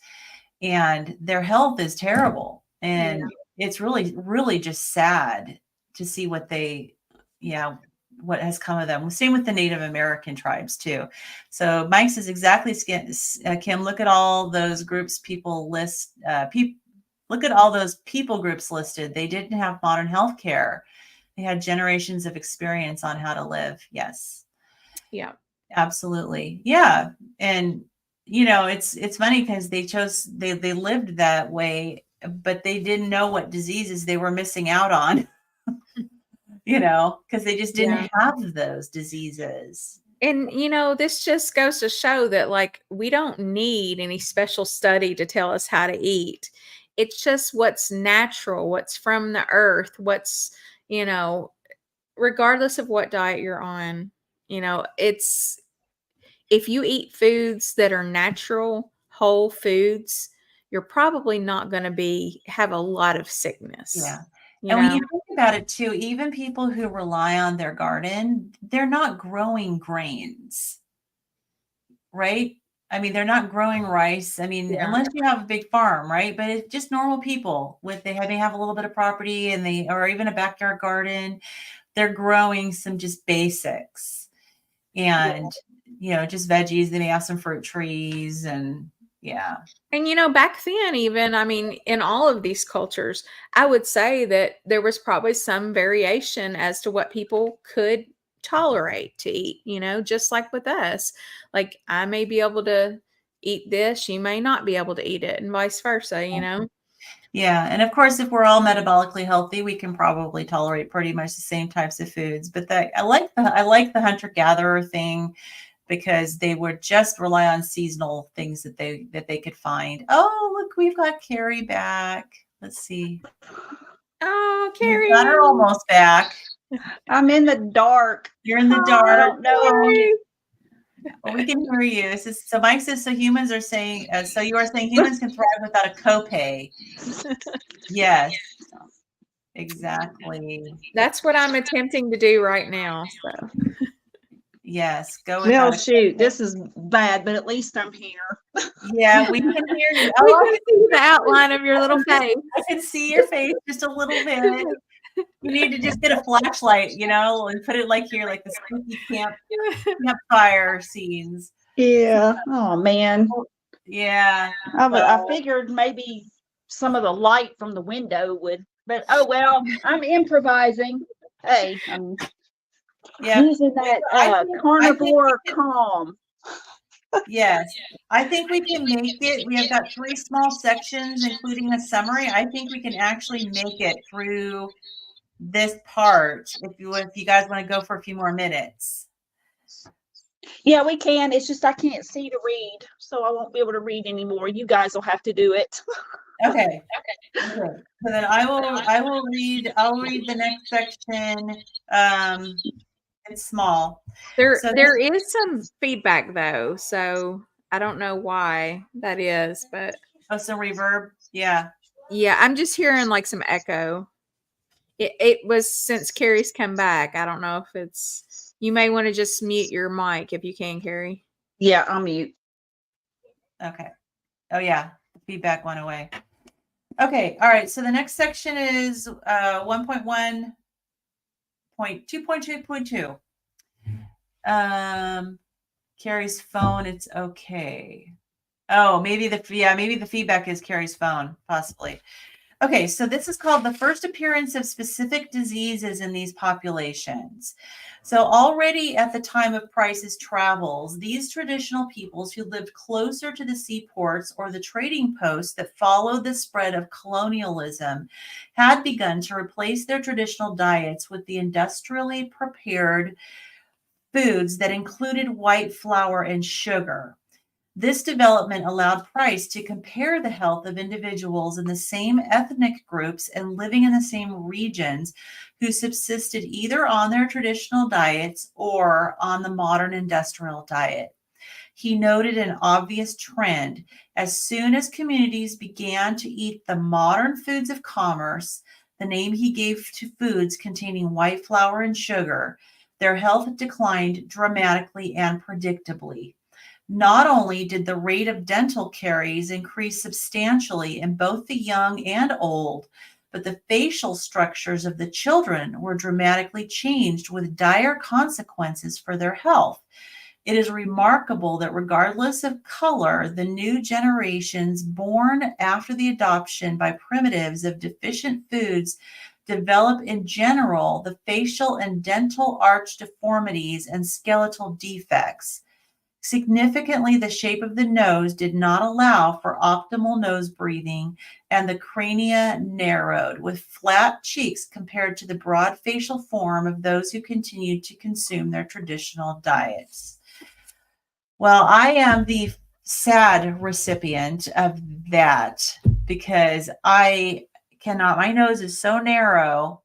Speaker 2: and their health is terrible. And it's really, really just sad to see what what has come of them. Same with the Native American tribes too. So Mike says exactly, Kim, look at all those groups people list, look at all those people groups listed. They didn't have modern health care. They had generations of experience on how to live. Yes.
Speaker 3: Yeah.
Speaker 2: Absolutely. Yeah. And it's funny because they lived that way, but they didn't know what diseases they were missing out on, because they just didn't have those diseases.
Speaker 3: And, this just goes to show that, like, we don't need any special study to tell us how to eat. It's just what's natural, what's from the earth, what's, regardless of what diet you're on, it's, if you eat foods that are natural, whole foods, you're probably not going to have a lot of sickness.
Speaker 2: Yeah. And when you think about it too, even people who rely on their garden, they're not growing grains, right? I mean, they're not growing rice. I mean, unless you have a big farm, right? But it's just normal people they have a little bit of property or even a backyard garden. They're growing some just basics and, just veggies. They may have some fruit trees and
Speaker 3: And, back then, even, I mean, in all of these cultures, I would say that there was probably some variation as to what people could tolerate to eat, just like with us. Like, I may be able to eat this, you may not be able to eat it, and vice versa,
Speaker 2: Yeah. And of course, if we're all metabolically healthy, we can probably tolerate pretty much the same types of foods. But I like the hunter-gatherer thing, because they would just rely on seasonal things that they could find. Oh, look, we've got Carrie back. Let's see.
Speaker 3: Oh, Carrie.
Speaker 2: We've got her almost back.
Speaker 5: I'm in the dark.
Speaker 2: You're in the dark.
Speaker 5: I don't know.
Speaker 2: Well, we can hear you. So Mike says, so humans are saying, so you are saying humans can thrive without a copay. Yes, exactly.
Speaker 3: That's what I'm attempting to do right now. So.
Speaker 2: Yes, go with
Speaker 5: Well,
Speaker 2: that.
Speaker 5: shoot, this is bad, but at least I'm here.
Speaker 2: Yeah, we can hear you.
Speaker 3: We can see the outline of your little face.
Speaker 2: I can see your face just a little bit. You need to just get a flashlight, and put it like here, like the spooky campfire scenes.
Speaker 5: Yeah. Oh man.
Speaker 2: Yeah.
Speaker 5: I figured maybe some of the light from the window would, but oh well. I'm improvising. Hey, I'm using that carnivore calm.
Speaker 2: Yes, I think we can make it. We have got 3 small sections, including a summary. I think we can actually make it through this part if you guys want to go for a few more minutes.
Speaker 5: Yeah, we can. It's just I can't see to read, so I won't be able to read anymore. You guys will have to do it.
Speaker 2: Okay. So then I'll read the next section. It's small. So
Speaker 3: There is some feedback though, so I don't know why that is, but
Speaker 2: some reverb. Yeah.
Speaker 3: yeah, I'm just hearing like some echo. It was since Carrie's come back. I don't know if it's, you may want to just mute your mic if you can, Carrie.
Speaker 5: Yeah, I'll mute.
Speaker 2: Okay. Oh yeah, the feedback went away. Okay. All right. So the next section is 1.1.2.2.2. Carrie's phone. It's okay. Oh, maybe the feedback is Carrie's phone, possibly. Okay, so this is called the first appearance of specific diseases in these populations. So already at the time of Price's travels, these traditional peoples who lived closer to the seaports or the trading posts that followed the spread of colonialism had begun to replace their traditional diets with the industrially prepared foods that included white flour and sugar. This development allowed Price to compare the health of individuals in the same ethnic groups and living in the same regions who subsisted either on their traditional diets or on the modern industrial diet. He noted an obvious trend. As soon as communities began to eat the modern foods of commerce, the name he gave to foods containing white flour and sugar, their health declined dramatically and predictably. Not only did the rate of dental caries increase substantially in both the young and old, but the facial structures of the children were dramatically changed with dire consequences for their health. It is remarkable that regardless of color, the new generations born after the adoption by primitives of deficient foods develop in general the facial and dental arch deformities and skeletal defects. Significantly, the shape of the nose did not allow for optimal nose breathing, and the crania narrowed, with flat cheeks compared to the broad facial form of those who continued to consume their traditional diets. Well, I am the sad recipient of that because I cannot, my nose is so narrow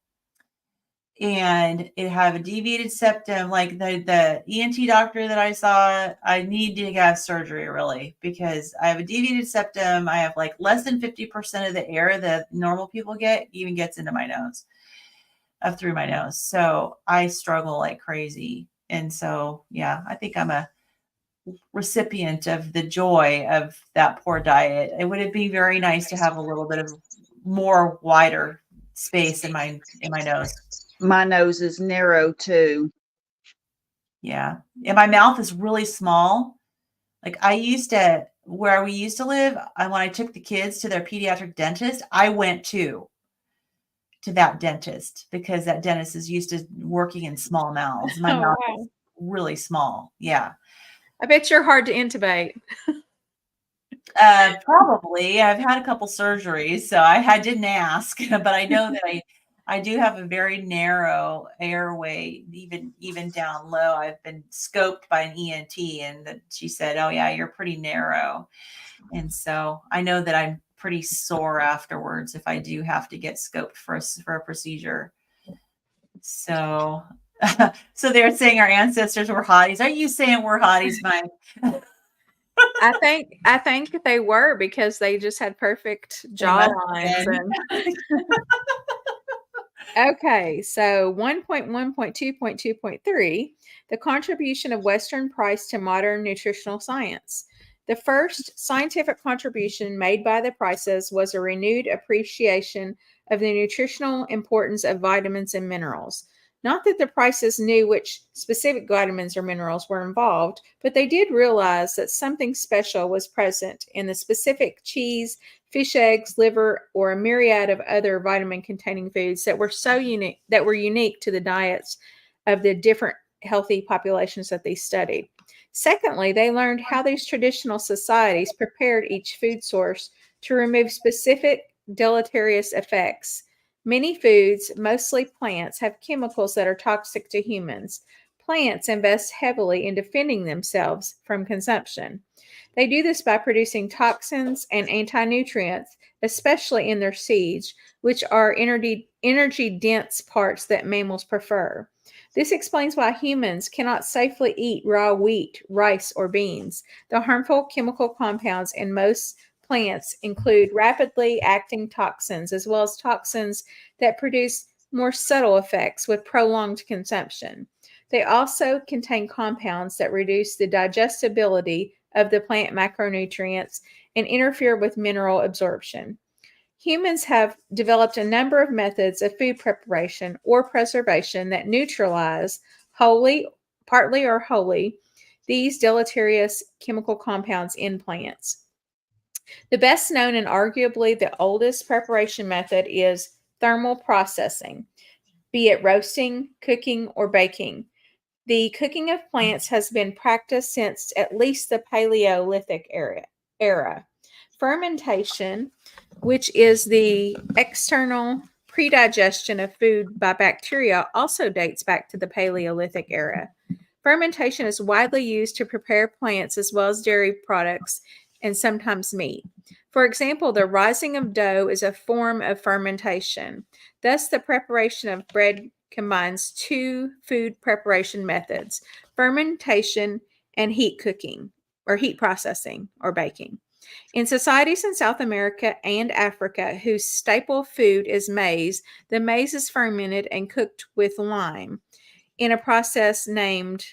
Speaker 2: and it have a deviated septum. Like the ENT doctor that I saw, I need to have surgery really because I have a deviated septum. I have like less than 50% of the air that normal people get even gets into my nose, through my nose. So I struggle like crazy. And so, yeah, I think I'm a recipient of the joy of that poor diet. It would be very nice to have a little bit of more wider space in my nose.
Speaker 5: My nose is narrow too.
Speaker 2: Yeah. And my mouth is really small. Like where we used to live, when I took the kids to their pediatric dentist, I went to that dentist because that dentist is used to working in small mouths. My mouth is really small. Yeah.
Speaker 3: I bet you're hard to intubate.
Speaker 2: Probably. I've had a couple surgeries, so I didn't ask, but I know that I do have a very narrow airway, even down low. I've been scoped by an ENT, and she said, "Oh yeah, you're pretty narrow," and so I know that I'm pretty sore afterwards if I do have to get scoped for a procedure. So, so they're saying our ancestors were hotties. Are you saying we're hotties, Mike?
Speaker 3: I think they were because they just had perfect jawlines. Okay, so 1.1.2.2.3, the contribution of Western Price to modern nutritional science. The first scientific contribution made by the Prices was a renewed appreciation of the nutritional importance of vitamins and minerals. Not that the Prices knew which specific vitamins or minerals were involved, but they did realize that something special was present in the specific cheese, fish eggs, liver, or a myriad of other vitamin-containing foods that were unique to the diets of the different healthy populations that they studied. Secondly, they learned how these traditional societies prepared each food source to remove specific deleterious effects Many foods, mostly plants, have chemicals that are toxic to humans. Plants invest heavily in defending themselves from consumption. They do this by producing toxins and anti-nutrients, especially in their seeds, which are energy-dense parts that mammals prefer. This explains why humans cannot safely eat raw wheat, rice, or beans. The harmful chemical compounds in most plants include rapidly acting toxins, as well as toxins that produce more subtle effects with prolonged consumption. They also contain compounds that reduce the digestibility of the plant macronutrients and interfere with mineral absorption. Humans have developed a number of methods of food preparation or preservation that neutralize wholly, partly or wholly, these deleterious chemical compounds in plants. The best known and arguably the oldest preparation method is thermal processing, be it roasting, cooking, or baking. The cooking of plants has been practiced since at least the Paleolithic era. Fermentation, which is the external predigestion of food by bacteria, also dates back to the Paleolithic era. Fermentation is widely used to prepare plants as well as dairy products and sometimes meat. For example, the rising of dough is a form of fermentation. Thus, the preparation of bread combines two food preparation methods, fermentation and heat cooking, or heat processing, or baking. In societies in South America and Africa whose staple food is maize, the maize is fermented and cooked with lime in a process named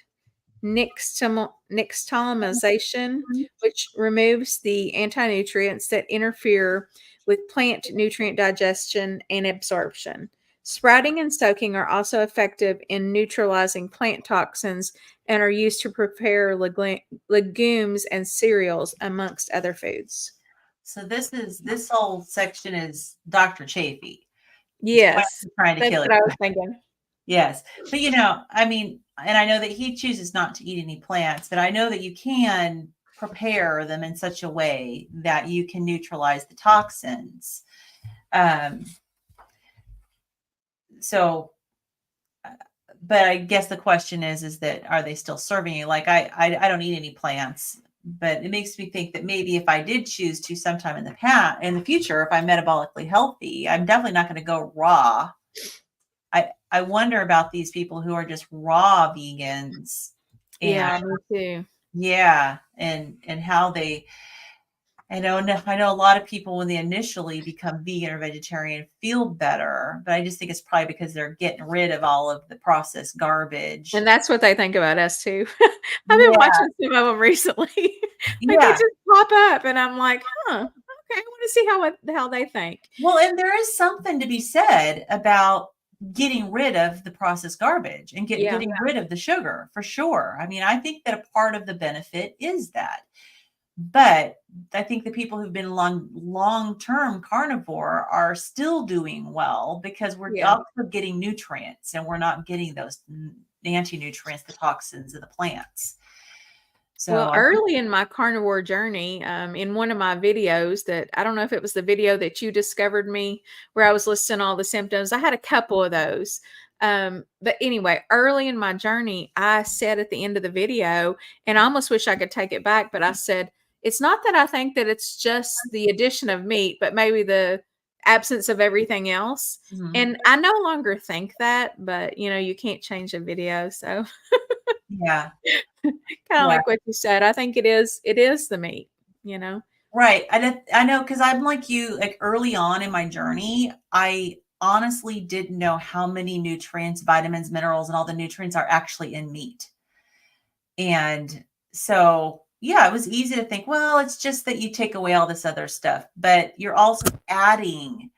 Speaker 3: nixtamalization, which removes the anti-nutrients that interfere with plant nutrient digestion and absorption. Sprouting and soaking are also effective in neutralizing plant toxins and are used to prepare legumes and cereals, amongst other foods.
Speaker 2: So this whole section is Dr. Chafee.
Speaker 3: Yes,
Speaker 2: trying to
Speaker 3: that's
Speaker 2: kill
Speaker 3: what
Speaker 2: it.
Speaker 3: I was thinking.
Speaker 2: Yes. But I mean, and I know that he chooses not to eat any plants, but I know that you can prepare them in such a way that you can neutralize the toxins. So, but I guess the question is that are they still serving you? Like I don't eat any plants, but it makes me think that maybe if I did choose to sometime in the future, if I'm metabolically healthy, I'm definitely not going to go raw. I wonder about these people who are just raw vegans.
Speaker 3: Yeah, me too.
Speaker 2: Yeah, and how they. I know a lot of people when they initially become vegan or vegetarian feel better, but I just think it's probably because they're getting rid of all of the processed garbage.
Speaker 3: And that's what they think about us too. I've been watching some of them recently. Like they just pop up and I'm like, okay, I want to see how they think.
Speaker 2: Well, and there is something to be said about getting rid of the processed garbage and getting rid of the sugar for sure. I mean, I think that a part of the benefit is that. But I think the people who've been long-term carnivore are still doing well because we're also getting nutrients and we're not getting those anti-nutrients, the toxins of the plants. So
Speaker 3: well, early in my carnivore journey, in one of my videos that I don't know if it was the video that you discovered me where I was listing all the symptoms. I had a couple of those. But anyway, early in my journey, I said at the end of the video, and I almost wish I could take it back, but I said, it's not that I think that it's just the addition of meat, but maybe the absence of everything else.
Speaker 2: Mhm.
Speaker 3: And I no longer think that, but you can't change a video. So
Speaker 2: yeah.
Speaker 3: kind of like what you said. I think it is the meat,
Speaker 2: Right. I know because I'm like you, like early on in my journey, I honestly didn't know how many nutrients, vitamins, minerals, and all the nutrients are actually in meat. And so, yeah, it was easy to think, well, it's just that you take away all this other stuff, but you're also adding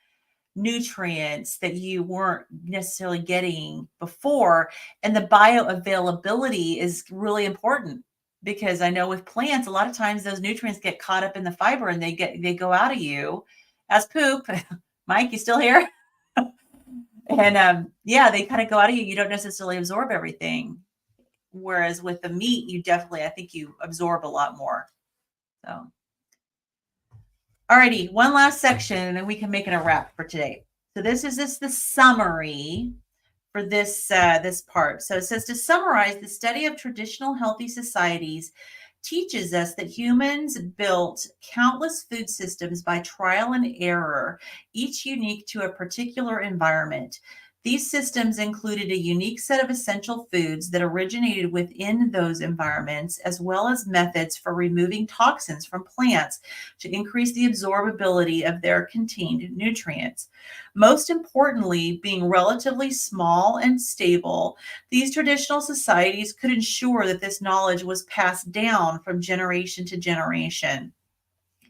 Speaker 2: nutrients that you weren't necessarily getting before. And the bioavailability is really important because I know with plants, a lot of times those nutrients get caught up in the fiber and they go out of you as poop. Mike, you still here? And they kind of go out of you. You don't necessarily absorb everything. Whereas with the meat, I think you absorb a lot more. So, alrighty, one last section and then we can make it a wrap for today. So this is the summary for this part. So it says, to summarize, the study of traditional healthy societies teaches us that humans built countless food systems by trial and error, each unique to a particular environment. These systems included a unique set of essential foods that originated within those environments, as well as methods for removing toxins from plants to increase the absorbability of their contained nutrients. Most importantly, being relatively small and stable, these traditional societies could ensure that this knowledge was passed down from generation to generation.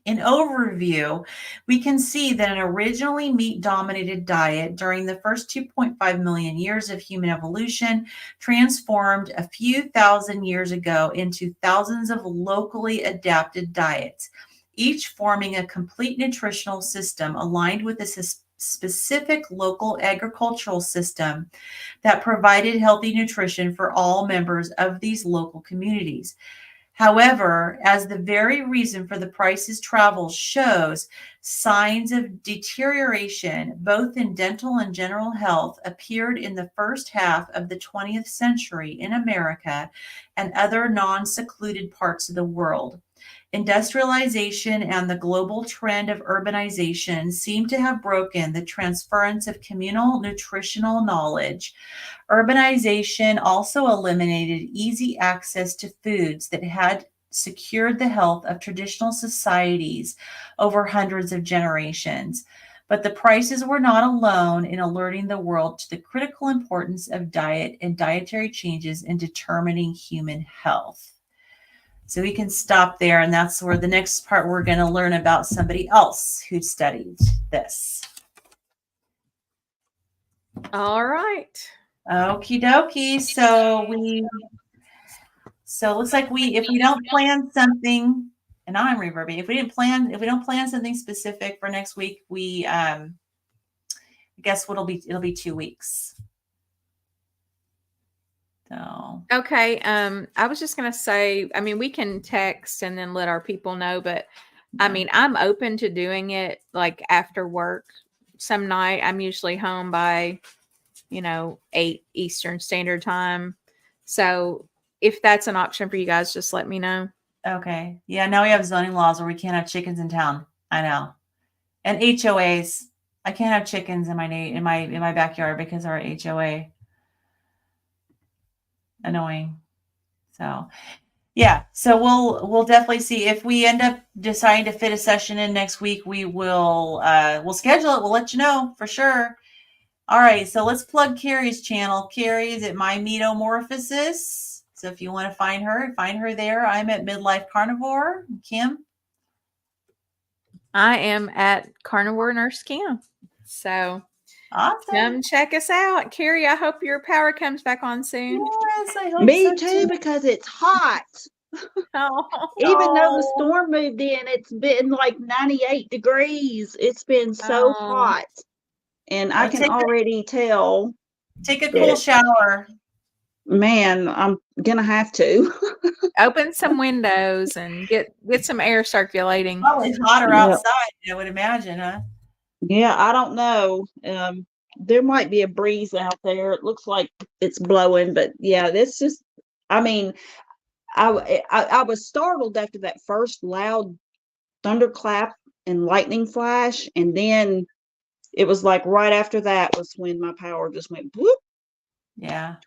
Speaker 2: In overview, we can see that an originally meat-dominated diet during the first 2.5 million years of human evolution transformed a few thousand years ago into thousands of locally adapted diets, each forming a complete nutritional system aligned with a specific local agricultural system that provided healthy nutrition for all members of these local communities. However, as the very reason for the price's travel shows, signs of deterioration, both in dental and general health, appeared in the first half of the 20th century in America and other non-secluded parts of the world. Industrialization and the global trend of urbanization seem to have broken the transference of communal nutritional knowledge. Urbanization also eliminated easy access to foods that had secured the health of traditional societies over hundreds of generations. But the prices were not alone in alerting the world to the critical importance of diet and dietary changes in determining human health. So we can stop there, and that's where the next part we're going to learn about somebody else who studied this.
Speaker 3: All right.
Speaker 2: Okie dokie. So it looks like if we don't plan something, and now I'm reverbing. If we don't plan something specific for next week, I guess it'll be 2 weeks. So
Speaker 3: Okay. I was just gonna say, I mean, we can text and then let our people know, but I mean, I'm open to doing it like after work some night. I'm usually home by 8 Eastern Standard Time. So if that's an option for you guys, just let me know.
Speaker 2: okay. Yeah, now we have zoning laws where we can't have chickens in town. I know. And HOAs. I can't have chickens in my backyard because of our HOA. Annoying. So yeah, so we'll definitely see if we end up deciding to fit a session in next week. We'll schedule it. We'll let you know for sure. All right, so let's plug Carrie's channel. Carrie is at My Meatomorphosis. So if you want to find her there. I'm at Midlife Carnivore. Kim?
Speaker 3: I am at Carnivore Nurse Kim. So
Speaker 2: Awesome.
Speaker 3: come check us out. Carrie, I hope your power comes back on soon.
Speaker 2: Yes, I hope
Speaker 5: Me
Speaker 2: so
Speaker 5: too, because it's hot.
Speaker 3: Oh,
Speaker 5: Even though the storm moved in, it's been like 98 degrees. It's been so hot. And I can already tell.
Speaker 2: Take a cool shower.
Speaker 5: Man, I'm gonna have to.
Speaker 3: open some windows and get some air circulating.
Speaker 2: Probably hotter outside, I would imagine, huh?
Speaker 5: Yeah, I don't know. There might be a breeze out there. It looks like it's blowing, but yeah, this just, I mean, I was startled after that first loud thunderclap and lightning flash, and then it was like right after that was when my power just went whoop.
Speaker 2: Yeah.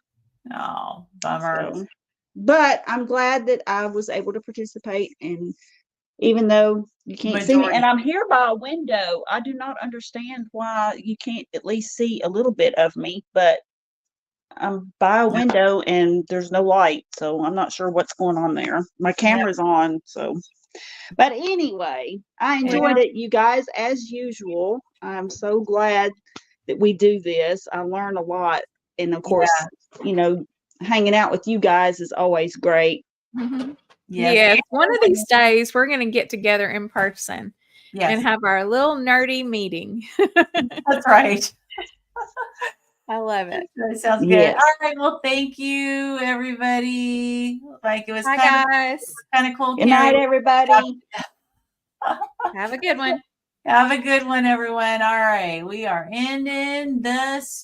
Speaker 2: Oh, bummer.
Speaker 5: So, but I'm glad that I was able to participate, and even though you can't see me, and I'm here by a window, I do not understand why you can't at least see a little bit of me, but I'm by a window and there's no light, so I'm not sure what's going on there. My camera's on, so. But anyway, I enjoyed it, you guys, as usual. I'm so glad that we do this. I learn a lot, and of course, hanging out with you guys is always great.
Speaker 3: Mm-hmm. Yes. One of these days we're going to get together in person and have our little nerdy meeting.
Speaker 2: That's right.
Speaker 3: I love it.
Speaker 2: That sounds good. All right. Well, thank you, everybody. Like, it was kind of cool.
Speaker 5: Good night, everybody.
Speaker 3: Have a good one.
Speaker 2: Have a good one, everyone. All right. We are ending the